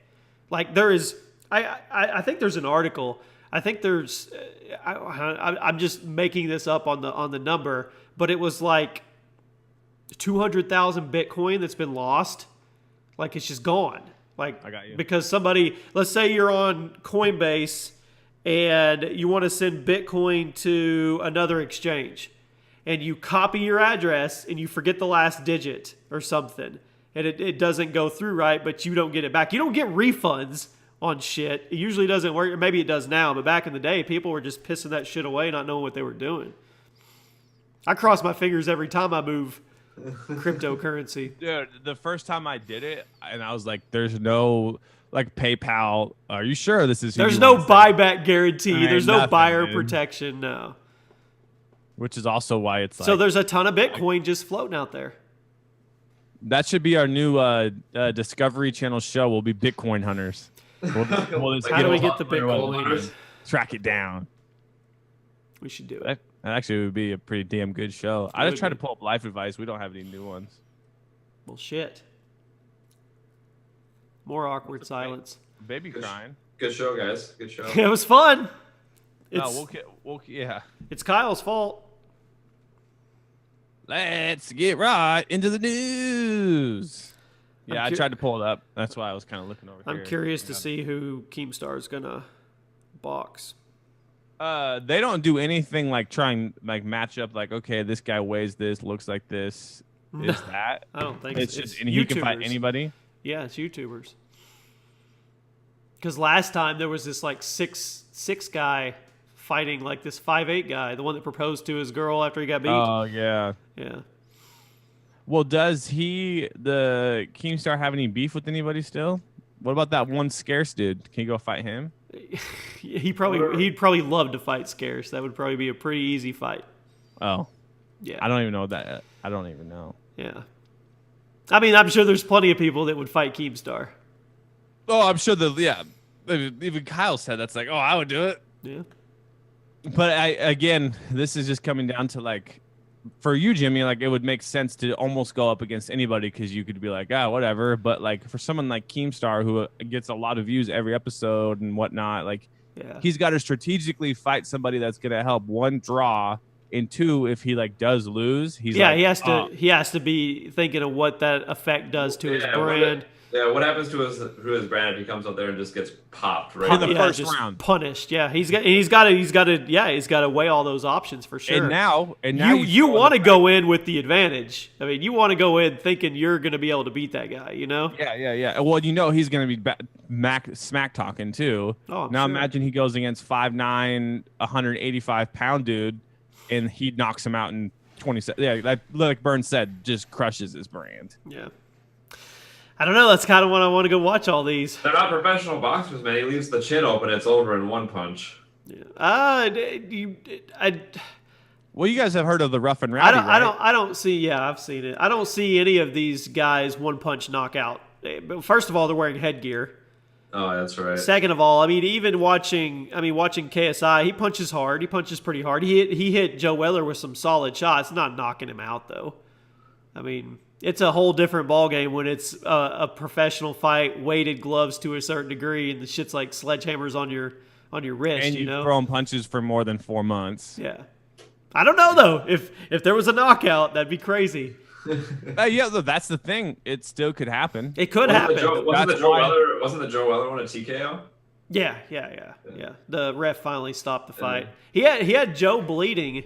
Speaker 2: Like there is, I think there's an article. I think there's. I'm just making this up on the number, but it was like 200,000 Bitcoin that's been lost. Like it's just gone. Like,
Speaker 3: I got you.
Speaker 2: Because somebody, let's say you're on Coinbase and you want to send Bitcoin to another exchange and you copy your address and you forget the last digit or something, and it doesn't go through right, but you don't get it back. You don't get refunds on shit. It usually doesn't work. Or maybe it does now, but back in the day, people were just pissing that shit away, not knowing what they were doing. I cross my fingers every time I move cryptocurrency.
Speaker 3: Dude, the first time I did it, and I was like, "There's no like PayPal. Are you sure this is?"
Speaker 2: There's no buyback guarantee.
Speaker 3: Ain't
Speaker 2: There's no
Speaker 3: nothing,
Speaker 2: buyer
Speaker 3: dude.
Speaker 2: protection. No.
Speaker 3: Which is also why it's like.
Speaker 2: So there's a ton of Bitcoin just floating out there.
Speaker 3: That should be our new Discovery Channel show. We'll be Bitcoin hunters. We'll just
Speaker 2: How do we get the Bitcoin?
Speaker 3: track it down.
Speaker 2: We should do it.
Speaker 3: That actually would be a pretty damn good show. I just tried to pull up life advice. We don't have any new ones.
Speaker 2: Well, shit. More awkward silence.
Speaker 3: Baby crying.
Speaker 1: Good show, guys. Good show.
Speaker 2: It was fun. It's,
Speaker 3: Yeah.
Speaker 2: it's Kyle's fault.
Speaker 3: Let's get right into the news. Yeah, I tried to pull it up. That's why I was kind of looking over here.
Speaker 2: I'm curious to see who Keemstar's gonna box.
Speaker 3: They don't do anything like trying like match up. Like, okay, this guy weighs this, looks like this, is that.
Speaker 2: I don't think
Speaker 3: It's just and he can fight
Speaker 2: YouTubers.
Speaker 3: anybody.
Speaker 2: Yeah, it's YouTubers. Because last time there was this like six guy fighting like this 5'8" guy, the one that proposed to his girl after he got beat.
Speaker 3: Oh yeah.
Speaker 2: Yeah.
Speaker 3: Well, does the Keemstar have any beef with anybody still? What about that one Scarce dude? Can you go fight him?
Speaker 2: He'd probably love to fight Scarce. That would probably be a pretty easy fight.
Speaker 3: Oh,
Speaker 2: Yeah.
Speaker 3: I don't even know that. I don't even know.
Speaker 2: Yeah. I mean, I'm sure there's plenty of people that would fight Keemstar.
Speaker 3: Oh, I'm sure even Kyle said that's like, oh, I would do it.
Speaker 2: Yeah.
Speaker 3: But again, this is just coming down to like, for you, Jimmy, like it would make sense to almost go up against anybody because you could be like, whatever. But like for someone like Keemstar who gets a lot of views every episode and whatnot, like he's got to strategically fight somebody that's gonna help one draw, and two, if he like does lose, he
Speaker 2: has to be thinking of what that effect does to his brand.
Speaker 1: What happens to his brand if he comes out there and just gets popped right
Speaker 3: in the first
Speaker 2: just
Speaker 3: round,
Speaker 2: punished? Yeah, he's got to weigh all those options for sure.
Speaker 3: And now
Speaker 2: you want to go in with the advantage. I mean, you want to go in thinking you're going to be able to beat that guy. You know?
Speaker 3: Yeah. Well, he's going to be smack talking too.
Speaker 2: Oh,
Speaker 3: now
Speaker 2: sure.
Speaker 3: imagine he goes against 5'9", 185-pound dude, and he knocks him out in 20 seconds. Yeah, like Burns said, just crushes his brand.
Speaker 2: Yeah. I don't know. That's kind of what I want to go watch all these.
Speaker 1: They're not professional boxers, man. He leaves the chin open. It's over in one punch.
Speaker 2: Yeah.
Speaker 3: Well, you guys have heard of the Rough and Rowdy, right?
Speaker 2: I don't see. Yeah, I've seen it. I don't see any of these guys one punch knockout. But first of all, they're wearing headgear.
Speaker 1: Oh, that's right.
Speaker 2: Second of all, I mean, even watching KSI, he punches hard. He punches pretty hard. He hit Joe Weller with some solid shots. Not knocking him out though. I mean, it's a whole different ballgame when it's a professional fight, weighted gloves to a certain degree, and the shit's like sledgehammers on your wrist.
Speaker 3: And
Speaker 2: you know,
Speaker 3: throwing punches for more than 4 months.
Speaker 2: Yeah, I don't know though. If there was a knockout, that'd be crazy.
Speaker 3: That's the thing. It still could happen.
Speaker 2: It could happen.
Speaker 1: Wasn't the Joe Weller one a TKO?
Speaker 2: Yeah. The ref finally stopped the fight. He had Joe bleeding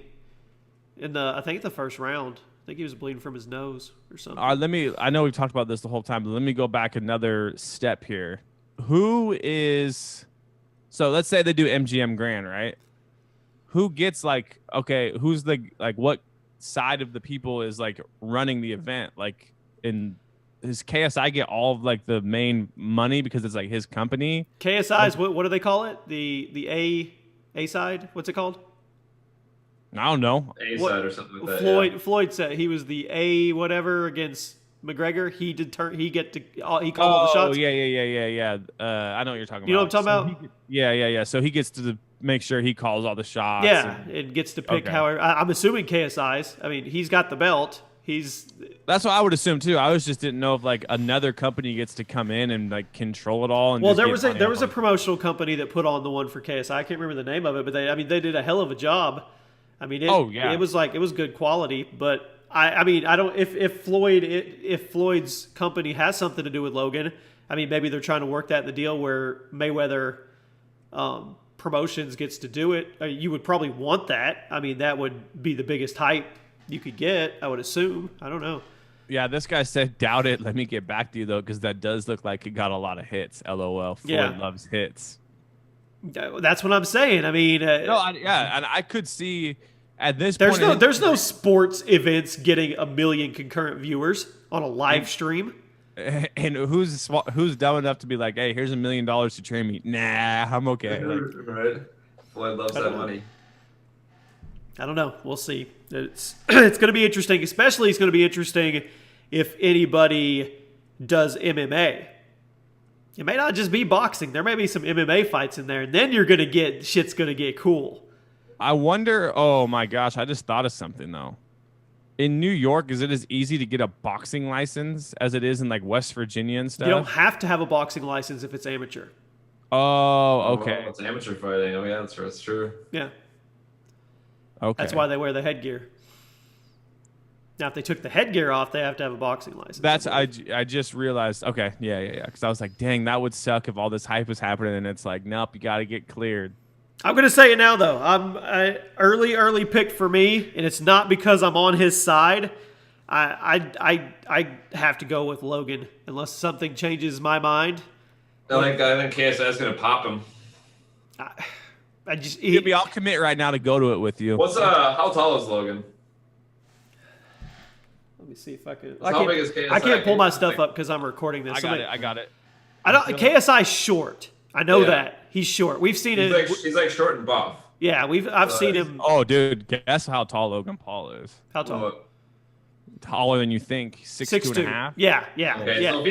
Speaker 2: in I think the first round. I think he was bleeding from his nose or something.
Speaker 3: I know we've talked about this the whole time, but let me go back another step here. So let's say they do MGM Grand, right? Who gets who's what side of the people is like running the event? Like, does KSI get all of like the main money because it's like his company?
Speaker 2: KSI's what do they call it? The A side? What's it called?
Speaker 3: I don't know.
Speaker 1: A side or something like that.
Speaker 2: Floyd said he was the A whatever against McGregor. He called all the shots.
Speaker 3: Oh yeah. I know what you're talking about.
Speaker 2: You know what I'm talking about?
Speaker 3: Yeah. So he gets to make sure he calls all the shots.
Speaker 2: Yeah, it gets to pick however. I'm assuming KSI's. I mean, he's got the belt.
Speaker 3: That's what I would assume too. I just didn't know if like another company gets to come in and like control it all. And
Speaker 2: well, there was a promotional company that put on the one for KSI. I can't remember the name of it, but they did a hell of a job. I mean, it was good quality, but I mean, I don't if Floyd's company has something to do with Logan, I mean, maybe they're trying to work that in the deal where Mayweather Promotions gets to do it. You would probably want that. I mean, that would be the biggest hype you could get, I would assume. I don't know.
Speaker 3: Yeah, this guy said, doubt it. Let me get back to you, though, because that does look like it got a lot of hits. LOL. Floyd loves hits.
Speaker 2: That's what I'm saying. I mean,
Speaker 3: and I could see at this
Speaker 2: there's
Speaker 3: point.
Speaker 2: There's no sports events getting 1 million concurrent viewers on a live stream.
Speaker 3: And who's dumb enough to be like, hey, here's $1 million to train me? Nah, I'm okay.
Speaker 1: Right. Floyd loves that money.
Speaker 2: I don't know. We'll see. It's going to be interesting. Especially, it's going to be interesting if anybody does MMA. It may not just be boxing. There may be some MMA fights in there, and then shit's going to get cool.
Speaker 3: I wonder. Oh my gosh! I just thought of something though. In New York, is it as easy to get a boxing license as it is in like West Virginia and stuff?
Speaker 2: You don't have to have a boxing license if it's amateur.
Speaker 3: Oh, okay.
Speaker 1: Well, it's amateur fighting. Oh yeah, that's true.
Speaker 2: Yeah.
Speaker 3: Okay.
Speaker 2: That's why they wear the headgear. Now, if they took the headgear off, they have to have a boxing license.
Speaker 3: I just realized. Okay, yeah. Because I was like, dang, that would suck if all this hype was happening, and it's like, nope, you got to get cleared.
Speaker 2: I'm going to say it now, though. I'm early pick for me, and it's not because I'm on his side. I have to go with Logan unless something changes my mind.
Speaker 1: I think KSI is going to pop him.
Speaker 3: I'll commit right now to go to it with you.
Speaker 1: How tall is Logan?
Speaker 2: Let me see if I can.
Speaker 1: How big is KSI?
Speaker 2: I can't pull my stuff up because I'm recording this.
Speaker 3: I got it.
Speaker 2: KSI's short. I know that he's short. We've seen it.
Speaker 1: He's like short and buff.
Speaker 2: Yeah, I've seen him.
Speaker 3: Oh, dude, guess how tall Logan Paul is?
Speaker 2: How tall?
Speaker 3: Taller than you think. 6'2.5".
Speaker 2: Yeah.
Speaker 1: Okay,
Speaker 2: yeah.
Speaker 1: so if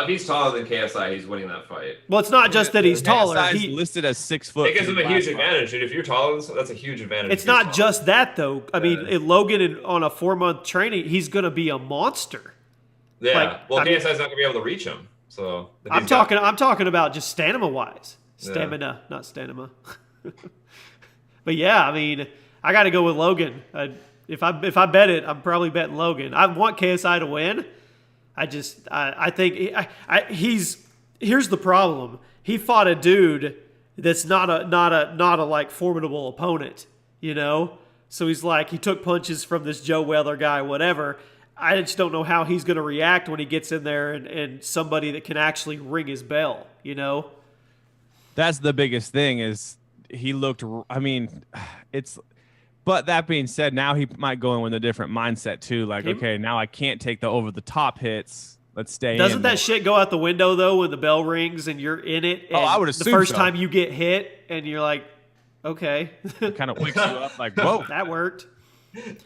Speaker 1: he's taller than KSI, he's winning that fight.
Speaker 2: Well, it's not just that he's taller.
Speaker 3: He's listed as 6 foot.
Speaker 1: It gives him a huge advantage, dude. If you're taller, that's a huge advantage.
Speaker 2: It's not just that, though. I mean, Logan on a 4-month training, he's going to be a monster.
Speaker 1: Yeah. KSI's not going to be able to reach him. So
Speaker 2: I'm talking about just stamina-wise. Stamina, not stamina. But yeah, I mean, I got to go with Logan. If I bet it, I'm probably betting Logan. I want KSI to win. I think here's the problem. He fought a dude that's not a like formidable opponent, you know? So he's like, he took punches from this Joe Weller guy, whatever. I just don't know how he's going to react when he gets in there and somebody that can actually ring his bell, you know?
Speaker 3: That's the biggest thing is he looked, but that being said, now he might go in with a different mindset too. Like, okay, now I can't take the over-the-top hits. Let's stay in.
Speaker 2: Doesn't that shit go out the window, though, when the bell rings and you're in it? And
Speaker 3: I would assume
Speaker 2: the first
Speaker 3: so.
Speaker 2: time you get hit and you're like, okay.
Speaker 3: It kind of wakes you up like, whoa.
Speaker 2: That worked.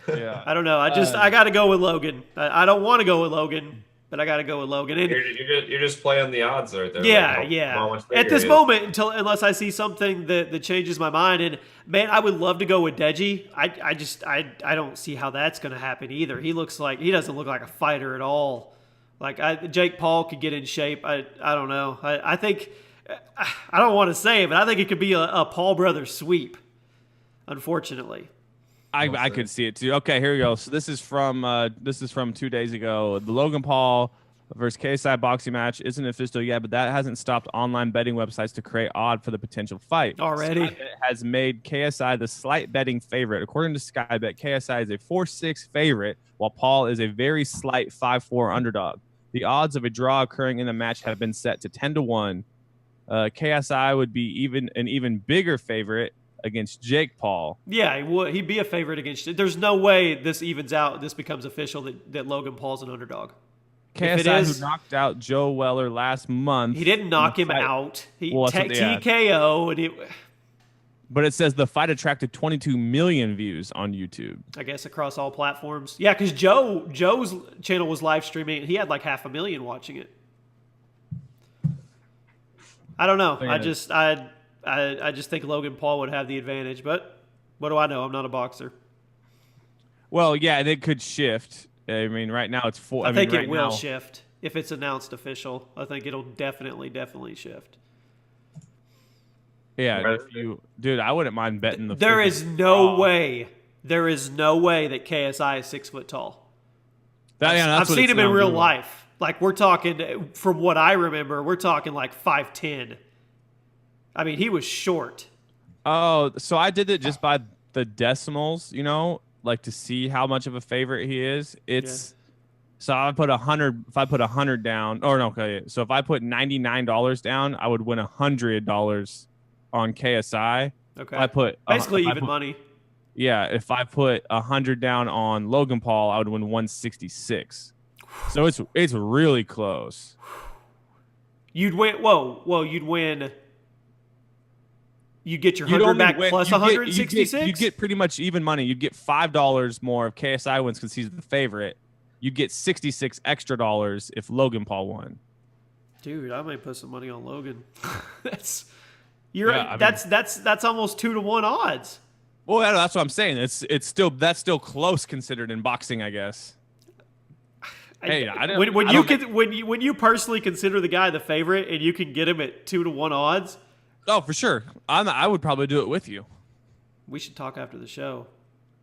Speaker 3: Yeah.
Speaker 2: I don't know. I got to go with Logan. I don't want to go with Logan, but I got to go with Logan. And
Speaker 1: you're just playing the odds right there.
Speaker 2: Yeah. At this moment, unless I see something that changes my mind, and man, I would love to go with Deji. I don't see how that's going to happen either. He doesn't look like a fighter at all. Like Jake Paul could get in shape. I don't know. I think I don't want to say it, but I think it could be a Paul brothers sweep. Unfortunately.
Speaker 3: I could see it too. Okay, here we go. So this is from 2 days ago. The Logan Paul versus KSI boxing match isn't official yet, but that hasn't stopped online betting websites to create odd for the potential fight.
Speaker 2: Already
Speaker 3: Skybet has made KSI the slight betting favorite. According to Skybet, KSI is a 4-6 favorite, while Paul is a very slight 5-4 underdog. The odds of a draw occurring in the match have been set to 10-1. KSI would be an even bigger favorite against Jake Paul.
Speaker 2: Yeah, he would. He'd be a favorite against. There's no way this evens out. This becomes official that Logan Paul's an underdog.
Speaker 3: KSI, who knocked out Joe Weller last month.
Speaker 2: He didn't knock him out. He TKO.
Speaker 3: But it says the fight attracted 22 million views on YouTube. I
Speaker 2: guess across all platforms. Yeah, because Joe's channel was live streaming, and he had like 500,000 watching it. I don't know. I just think Logan Paul would have the advantage, but what do I know? I'm not a boxer.
Speaker 3: Well, yeah, it could shift. I mean, right now it's 4.
Speaker 2: I think it will shift if it's announced official. I think it'll definitely shift.
Speaker 3: Yeah, dude, I wouldn't mind betting the.
Speaker 2: There is no way that KSI is 6 foot tall. I've seen him in real life. Like we're talking, from what I remember, we're talking like 5'10". I mean, he was short.
Speaker 3: Oh, so I did it just by the decimals, you know? like to see how much of a favorite he is. It's so I put 100. If I put 100 down, or no, okay. So if I put $99 down, I would win $100 on KSI.
Speaker 2: Okay.
Speaker 3: If I put
Speaker 2: basically
Speaker 3: if I
Speaker 2: even
Speaker 3: put-
Speaker 2: money.
Speaker 3: Yeah, if I put 100 down on Logan Paul, I would win 166. So it's really close.
Speaker 2: You'd win. Whoa! You'd win. You get your
Speaker 3: You'd
Speaker 2: 100
Speaker 3: only
Speaker 2: back
Speaker 3: win-
Speaker 2: plus
Speaker 3: you'd get-
Speaker 2: 166.
Speaker 3: You'd get pretty much even money. You'd get $5 more if KSI wins because he's the favorite. You'd get 66 extra dollars if Logan Paul won.
Speaker 2: Dude, I might put some money on Logan. that's you're
Speaker 3: Yeah, I mean-
Speaker 2: that's almost 2-to-1 odds.
Speaker 3: Well, that's what I'm saying. It's still close considered in boxing, I guess. Hey, I don't-
Speaker 2: when
Speaker 3: I
Speaker 2: you
Speaker 3: don't-
Speaker 2: can when you personally consider the guy the favorite and you can get him at 2-to-1 odds,
Speaker 3: Oh, for sure. I would probably do it with you.
Speaker 2: we should talk after the show.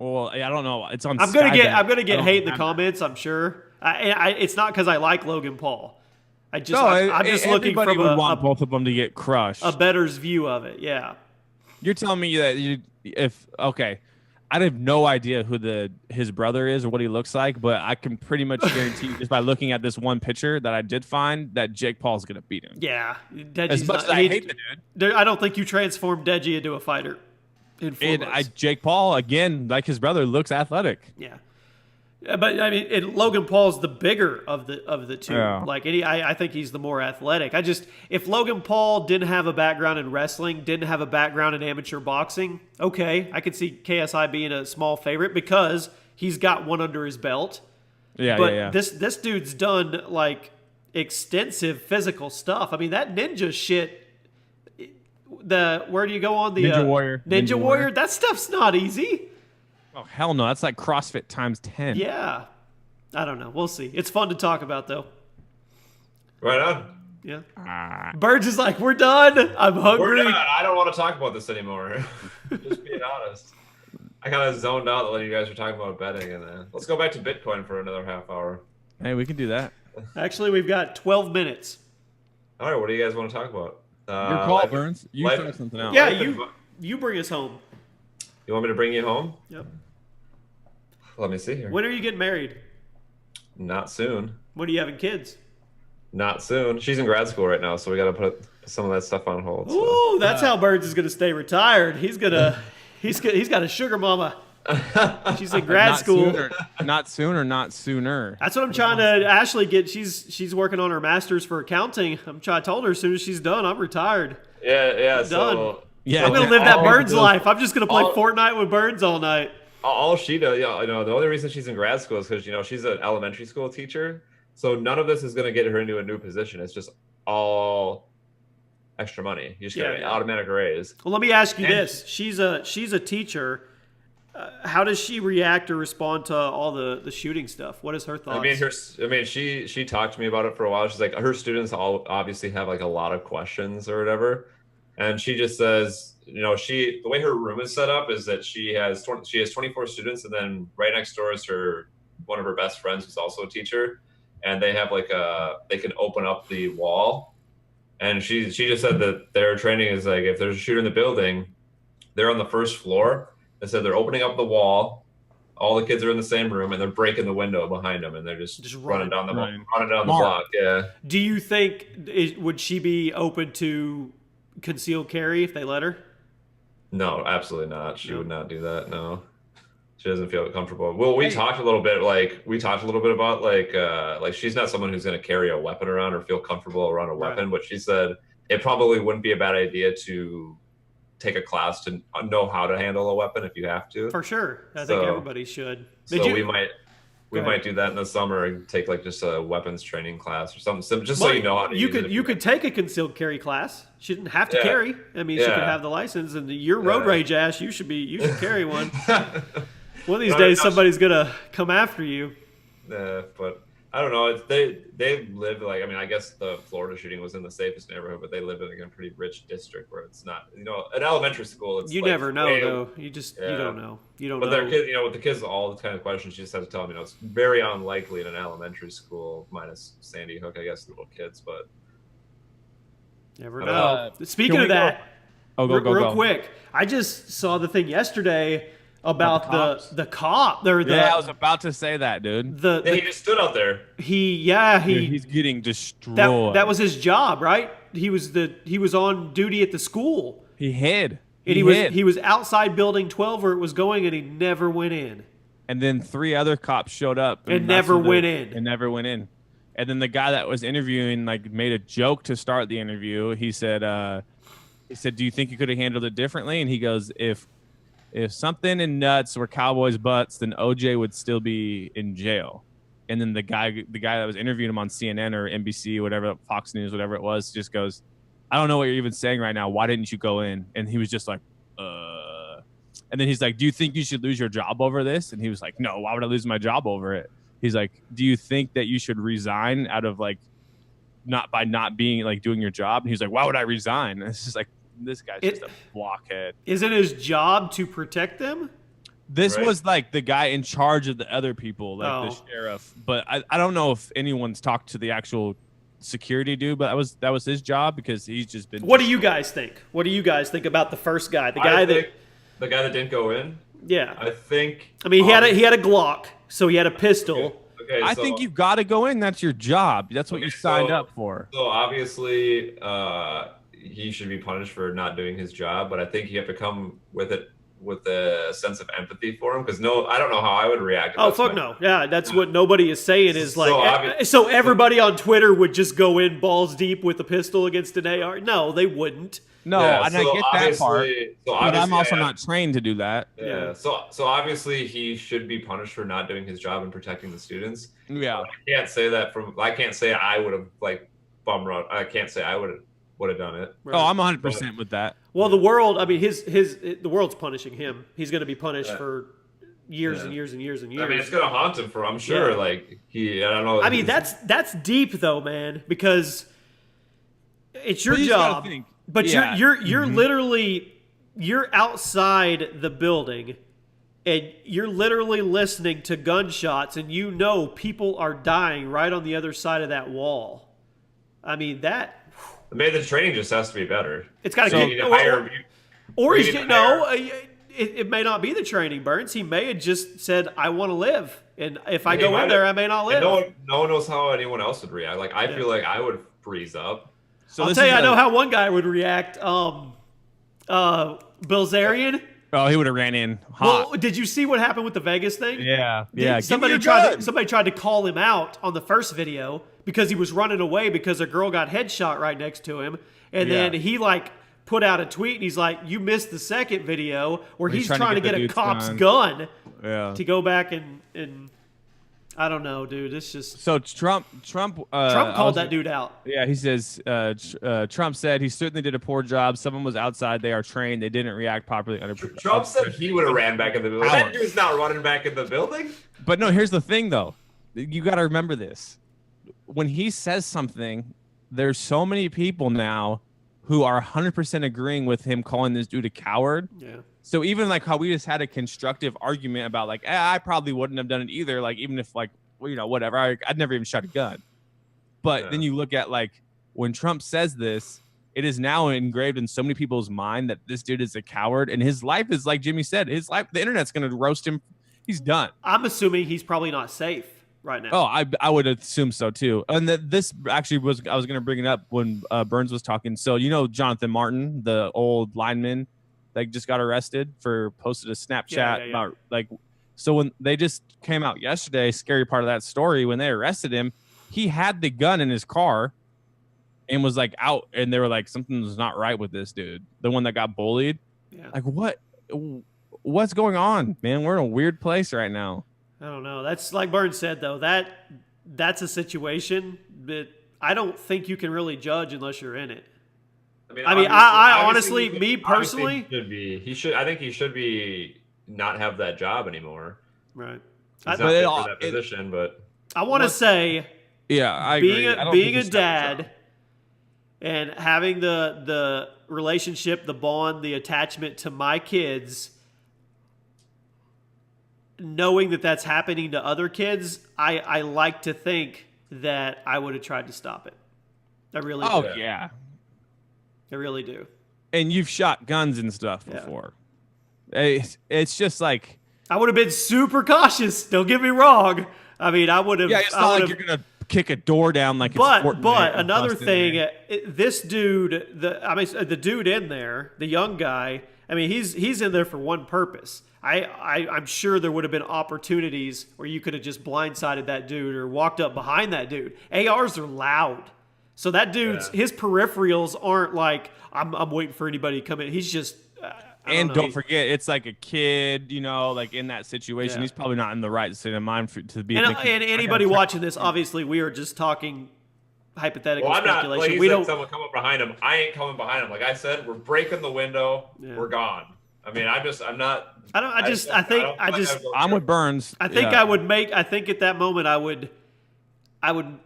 Speaker 3: Well, I don't know. It's on.
Speaker 2: I'm gonna
Speaker 3: Sky
Speaker 2: get
Speaker 3: Bet.
Speaker 2: I'm gonna
Speaker 3: I
Speaker 2: get
Speaker 3: don't
Speaker 2: hate in the
Speaker 3: have
Speaker 2: comments. I'm sure. It's not because I like Logan Paul. I'm just looking
Speaker 3: everybody
Speaker 2: from
Speaker 3: would want both of them to get crushed.
Speaker 2: a better's view of it. Yeah.
Speaker 3: You're telling me that I have no idea who his brother is or what he looks like, but I can pretty much guarantee just by looking at this one picture that I did find that Jake Paul's gonna beat him.
Speaker 2: Yeah.
Speaker 3: As much as I hate the dude,
Speaker 2: I don't think you transformed Deji into a fighter. In 4 months.
Speaker 3: Jake Paul again, like his brother, looks athletic.
Speaker 2: Yeah. But I mean, Logan Paul's the bigger of the two.
Speaker 3: Yeah.
Speaker 2: Like I think he's the more athletic. If Logan Paul didn't have a background in wrestling, didn't have a background in amateur boxing, okay, I could see KSI being a small favorite because he's got one under his belt.
Speaker 3: Yeah,
Speaker 2: But
Speaker 3: yeah.
Speaker 2: this dude's done like extensive physical stuff. I mean, that ninja shit. Where do you go on the
Speaker 3: Ninja Warrior.
Speaker 2: Ninja Warrior? That stuff's not easy.
Speaker 3: Oh hell no, that's like CrossFit times 10.
Speaker 2: Yeah. I don't know. We'll see. It's fun to talk about, though.
Speaker 1: Right on.
Speaker 2: Yeah.
Speaker 3: Ah.
Speaker 2: Burge is like, we're done. I'm
Speaker 1: We're
Speaker 2: hungry.
Speaker 1: done. I don't want to talk about this anymore. Just being honest. I kind of zoned out when you guys were talking about betting, and then let's go back to Bitcoin for another half hour.
Speaker 3: Hey, we can do that.
Speaker 2: Actually, we've got 12 minutes.
Speaker 1: All right, what do you guys want to talk about?
Speaker 3: Your call, Burns. You
Speaker 1: life-
Speaker 3: throw something out.
Speaker 2: Yeah,
Speaker 1: Life
Speaker 2: you bring us home.
Speaker 1: You want me to bring you home?
Speaker 2: Yep.
Speaker 1: Let me see here.
Speaker 2: When are you getting married?
Speaker 1: Not soon.
Speaker 2: When are you having kids?
Speaker 1: Not soon. She's in grad school right now, so we got to put some of that stuff on hold. So.
Speaker 2: Ooh, that's how Burge is going to stay retired. He's got a sugar mama. She's in grad school.
Speaker 3: Not sooner.
Speaker 2: That's what I'm trying to Ashley get. She's working on her master's for accounting. I told her as soon as she's done, I'm retired.
Speaker 1: Yeah. So
Speaker 2: Done.
Speaker 3: Yeah,
Speaker 2: I'm gonna live that
Speaker 1: all-
Speaker 2: Burns life. I'm just gonna play
Speaker 1: all-
Speaker 2: Fortnite with Burns all night.
Speaker 1: all she does, the only reason she's in grad school is because she's an elementary school teacher. So none of this is going to get her into a new position. It's just all extra money. You just get an automatic raise.
Speaker 2: Well, let me ask you
Speaker 1: And-
Speaker 2: this: she's a teacher. How does she react or respond to all the shooting stuff? What is her thoughts?
Speaker 1: She talked to me about it for a while. She's like, her students all obviously have like a lot of questions or whatever, and she just says, the way her room is set up is that she has 24 students, and then right next door is one of her best friends who's also a teacher, and they have they can open up the wall, and she just said that their training is like if there's a shooter in the building, they're on the first floor. They said they're opening up the wall. All the kids are in the same room, and they're breaking the window behind them, and they're just running down the block. Yeah.
Speaker 2: Do you think would she be open to concealed carry if they let her?
Speaker 1: No, absolutely not. She would not do that. No, she doesn't feel comfortable. Well, we talked a little bit. About she's not someone who's going to carry a weapon around or feel comfortable around a weapon. But she said it probably wouldn't be a bad idea to take a class to know how to handle a weapon if you have to.
Speaker 2: For sure, I think everybody should.
Speaker 1: We might do that in the summer and take just a weapons training class or something, just so you know how to use it.
Speaker 2: You could take a concealed carry class. She didn't have to carry. I mean, she could have the license. And your road rage ass, you should carry one. One of these days, somebody's gonna come after you.
Speaker 1: But I don't know. They live I guess the Florida shooting was in the safest neighborhood, but they live in a pretty rich district where it's not. An elementary school. It's
Speaker 2: never know though. You don't know. You don't know.
Speaker 1: But their kids, with the kids, all the kind of questions you just have to tell them. It's very unlikely in an elementary school, minus Sandy Hook, I guess, little kids. But
Speaker 2: never know. Speaking of that,
Speaker 3: go
Speaker 2: real quick. I just saw the thing yesterday. about the cop.
Speaker 3: Yeah, I was about to say that, dude.
Speaker 1: He just stood out there.
Speaker 3: He's getting destroyed.
Speaker 2: That was his job, right? He was on duty at the school.
Speaker 3: He hid.
Speaker 2: And he was outside building 12 where it was going, and he never went in.
Speaker 3: And then 3 other cops showed up
Speaker 2: and never went in.
Speaker 3: And never went in. And then the guy that was interviewing made a joke to start the interview. He said, "Do you think you could have handled it differently?" And he goes, "If something in nuts were Cowboys' butts, then OJ would still be in jail." And then the guy that was interviewing him on CNN or NBC, whatever, Fox News, whatever it was, just goes, "I don't know what you're even saying right now. Why didn't you go in?" And he was just like, And then he's like, "Do you think you should lose your job over this?" And he was like, "No, why would I lose my job over it?" He's like, "Do you think that you should resign out of not being doing your job?" And he's like, "Why would I resign?" And it's just like, this guy's just a blockhead.
Speaker 2: Isn't his job to protect them?
Speaker 3: This was the guy in charge of the other people, the sheriff. But I don't know if anyone's talked to the actual security dude, but that was his job because he's just been.
Speaker 2: What do you guys think? What do you guys think about the first guy? The guy that
Speaker 1: didn't go in?
Speaker 2: Yeah.
Speaker 1: I
Speaker 2: mean, he had a Glock, so he had a pistol.
Speaker 1: Okay,
Speaker 3: I think you've got to go in. That's your job. That's what you signed up for.
Speaker 1: So obviously, he should be punished for not doing his job, but I think you have to come with a sense of empathy for him, because I don't know how I would react.
Speaker 2: Oh, fuck no. Yeah, that's what nobody is saying is so everybody on Twitter would just go in balls deep with a pistol against an AR? No, they wouldn't.
Speaker 3: No, and I get that part, but I'm also not trained to do that.
Speaker 1: Yeah. So obviously he should be punished for not doing his job and protecting the students.
Speaker 3: Yeah.
Speaker 1: But I can't say that I can't say I would have bum run. I can't say I would have done it.
Speaker 3: Right. Oh, I'm 100% with that.
Speaker 2: Well, the world, I mean, the world's punishing him. He's going to be punished for years and years and years and years.
Speaker 1: I mean, it's going to haunt him I'm sure. Yeah. I don't know.
Speaker 2: I mean, that's deep though, man, because it's your job. But you're literally outside the building, and you're literally listening to gunshots, and people are dying right on the other side of that wall. I mean
Speaker 1: maybe the training just has to be better.
Speaker 2: It's got to get higher. Or it may not be the training, Burns. He may have just said, "I want to live, and if I go in there, I may not live."
Speaker 1: No one knows how anyone else would react. I feel like I would freeze up.
Speaker 2: So I'll tell you, I know how one guy would react. Bilzerian.
Speaker 3: Oh, he would have ran in hot.
Speaker 2: Well, did you see what happened with the Vegas thing?
Speaker 3: Yeah.
Speaker 2: Somebody tried to call him out on the first video because he was running away because a girl got headshot right next to him, and then he put out a tweet and he's like, "You missed the second video where he's trying to get a cop's gun to go back and." I don't know, dude. It's just
Speaker 3: so Trump
Speaker 2: called that dude out.
Speaker 3: Yeah, he says Trump said he certainly did a poor job. Someone was outside. They are trained. They didn't react properly.
Speaker 1: Trump said he would have ran back in the building. That dude's not running back in the building.
Speaker 3: But no, here's the thing, though. You got to remember this. When he says something, there's so many people now who are 100% agreeing with him calling this dude a coward.
Speaker 2: Yeah.
Speaker 3: So even how we just had a constructive argument about I probably wouldn't have done it either. Even if whatever, I'd never even shot a gun. But then you look at when Trump says this, it is now engraved in so many people's mind that this dude is a coward, and his life is like Jimmy said. His life, the internet's going to roast him. He's done.
Speaker 2: I'm assuming he's probably not safe right now.
Speaker 3: Oh, I would assume so too. And this actually I was going to bring it up when Burns was talking. So Jonathan Martin, the old lineman. Just got arrested for posted a Snapchat about so when they just came out yesterday, scary part of that story, when they arrested him, he had the gun in his car and was out, and they were like, something's not right with this dude, the one that got bullied. What's going on, man? We're in a weird place right now.
Speaker 2: I don't know. That's like Burns said, though, that's a situation that I don't think you can really judge unless you're in it. I honestly, me personally,
Speaker 1: I think he should be not have that job anymore.
Speaker 2: Right.
Speaker 1: He's not fit for that position, but
Speaker 2: I want to say,
Speaker 3: I agree.
Speaker 2: Being a dad and having the relationship, the bond, the attachment to my kids, knowing that that's happening to other kids, I like to think that I would have tried to stop it. I really do.
Speaker 3: Oh yeah.
Speaker 2: I really do.
Speaker 3: And you've shot guns and stuff before. It's just like,
Speaker 2: I would have been super cautious. Don't get me wrong. I mean, I would have.
Speaker 3: yeah, it's
Speaker 2: I
Speaker 3: not
Speaker 2: would
Speaker 3: like
Speaker 2: have,
Speaker 3: you're gonna kick a door down like
Speaker 2: But
Speaker 3: it's Fortnite
Speaker 2: but
Speaker 3: and
Speaker 2: another
Speaker 3: bust in
Speaker 2: thing,
Speaker 3: there.
Speaker 2: this dude, the dude in there, the young guy. I mean, he's in there for one purpose. I'm sure there would have been opportunities where you could have just blindsided that dude or walked up behind that dude. ARs are loud, so that dude's his peripherals aren't like I'm waiting for anybody to come in. He's just.
Speaker 3: And don't forget, it's like a kid, you know, like in that situation,
Speaker 2: Yeah.
Speaker 3: he's probably not in the right state of mind to be.
Speaker 2: And
Speaker 3: thinking,
Speaker 2: anybody watching this, obviously, we are just talking hypothetical
Speaker 1: Well, I'm not.
Speaker 2: speculation.
Speaker 1: Like he
Speaker 2: we
Speaker 1: said,
Speaker 2: don't.
Speaker 1: someone come up behind him. I ain't coming behind him. Like I said, we're breaking the window.
Speaker 2: Yeah.
Speaker 1: We're gone. I mean, I'm not.
Speaker 3: I'm with Burns.
Speaker 2: I think
Speaker 3: Yeah.
Speaker 2: I would make. I think at that moment, I would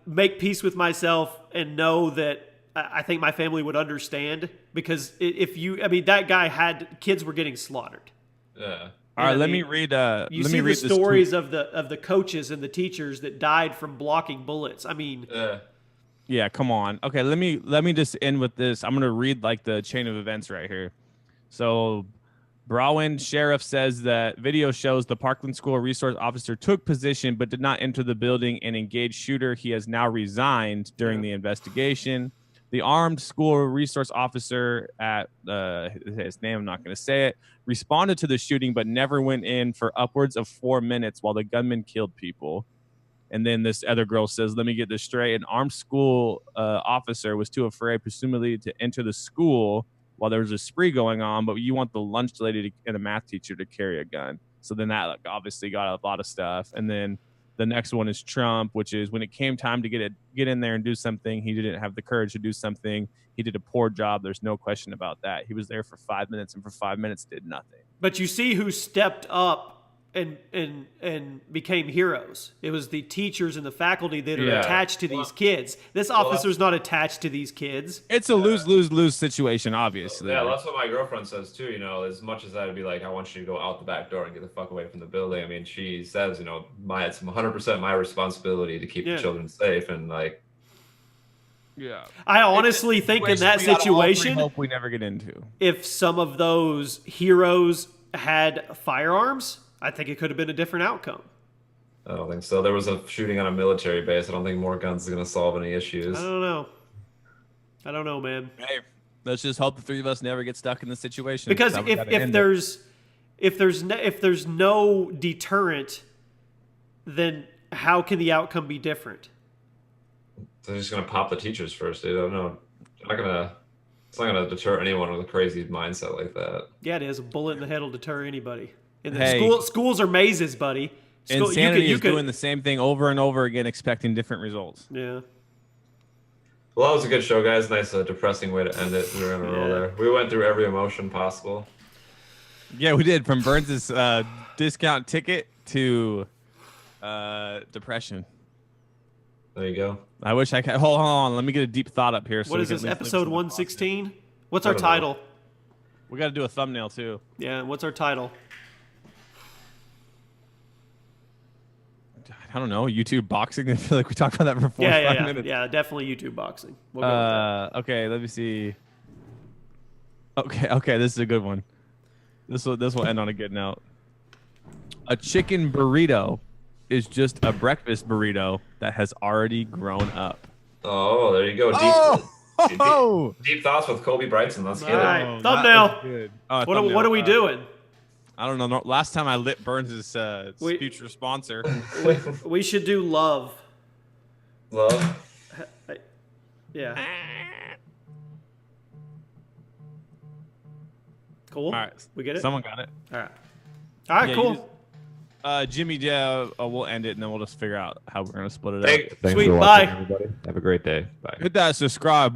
Speaker 2: make peace with myself and know that I think my family would understand because that guy had kids were getting slaughtered.
Speaker 1: Yeah.
Speaker 3: All right, let me read.
Speaker 2: You
Speaker 3: let
Speaker 2: see
Speaker 3: me
Speaker 2: the
Speaker 3: read this
Speaker 2: stories
Speaker 3: tweet.
Speaker 2: of the coaches and the teachers that died from blocking bullets. I mean,
Speaker 3: Yeah, come on. Okay, let me just end with this. I'm gonna read like the chain of events right here. So, Broward Sheriff says that video shows the Parkland School resource officer took position but did not enter the building and engage shooter. He has now resigned during the investigation. The armed school resource officer at his name, I'm not going to say it, responded to the shooting but never went in for upwards of 4 minutes while the gunman killed people. And then this other girl says, let me get this straight. An armed school officer was too afraid, presumably, to enter the school while there was a spree going on, but you want the lunch lady and a math teacher to carry a gun. So then that obviously got a lot of stuff. And then the next one is Trump, which is when it came time to get in there and do something, he didn't have the courage to do something. He did a poor job. There's no question about that. He was there for 5 minutes and for 5 minutes did nothing.
Speaker 2: but you see who stepped up and became heroes. It was the teachers and the faculty that are attached to these kids. This officer's not attached to these kids.
Speaker 3: It's a lose-lose-lose situation, obviously.
Speaker 1: Yeah, that's what my girlfriend says too. You know, as much as I'd be like, I want you to go out the back door and get the fuck away from the building. I mean, she says, you know, it's 100% my responsibility to keep the children safe, and like,
Speaker 3: Yeah.
Speaker 2: I honestly think in that situation,
Speaker 3: hope we never get into.
Speaker 2: if some of those heroes had firearms, I think it could have been a different outcome.
Speaker 1: I don't think so. There was a shooting on a military base. I don't think more guns is going to solve any issues.
Speaker 2: I don't know, man.
Speaker 3: Hey, let's just hope the three of us never get stuck in this situation.
Speaker 2: Because if there's no deterrent, then how can the outcome be different?
Speaker 1: So they're just going to pop the teachers first, dude. I don't know. It's not gonna deter anyone with a crazy mindset like that.
Speaker 2: Yeah, it is. A bullet in the head will deter anybody. And
Speaker 3: Hey.
Speaker 2: schools are mazes, buddy.
Speaker 3: Insanity is doing the same thing over and over again, expecting different results.
Speaker 2: Yeah.
Speaker 1: Well, that was a good show, guys. Nice, depressing way to end it. We were in a row there. We went through every emotion possible.
Speaker 3: Yeah, we did. From Burns' discount ticket to depression.
Speaker 1: There you go.
Speaker 3: I wish I could. Hold on. Let me get a deep thought up here.
Speaker 2: What is this, episode 116? What's our
Speaker 1: don't know.
Speaker 2: title?
Speaker 3: We got to do a thumbnail too.
Speaker 2: Yeah, what's our title?
Speaker 3: I don't know. YouTube boxing. I feel like we talked about that for 45 minutes.
Speaker 2: Yeah, definitely YouTube boxing. We'll go with that.
Speaker 3: Okay, let me see. Okay, this is a good one. This will end on a good note. A chicken burrito is just a breakfast burrito that has already grown up.
Speaker 1: Oh, there you go.
Speaker 3: Oh!
Speaker 1: Deep thoughts with Kobe Bryson. Let's get
Speaker 2: All
Speaker 1: it.
Speaker 2: right,
Speaker 3: Oh,
Speaker 2: thumbnail.
Speaker 3: that was good.
Speaker 2: What are we doing?
Speaker 3: I don't know. No, last time I lit Burns' future sponsor.
Speaker 2: We should do love.
Speaker 1: Love.
Speaker 2: Yeah. Cool.
Speaker 3: All right.
Speaker 2: We get it?
Speaker 3: Someone got it.
Speaker 2: All right. All right,
Speaker 3: Yeah,
Speaker 2: cool.
Speaker 3: you Jimmy, we'll end it and then we'll just figure out how we're gonna split it up.
Speaker 1: Thanks
Speaker 2: Sweet,
Speaker 1: for
Speaker 2: bye.
Speaker 1: watching, everybody. Have a great day. Bye.
Speaker 3: Hit that subscribe button.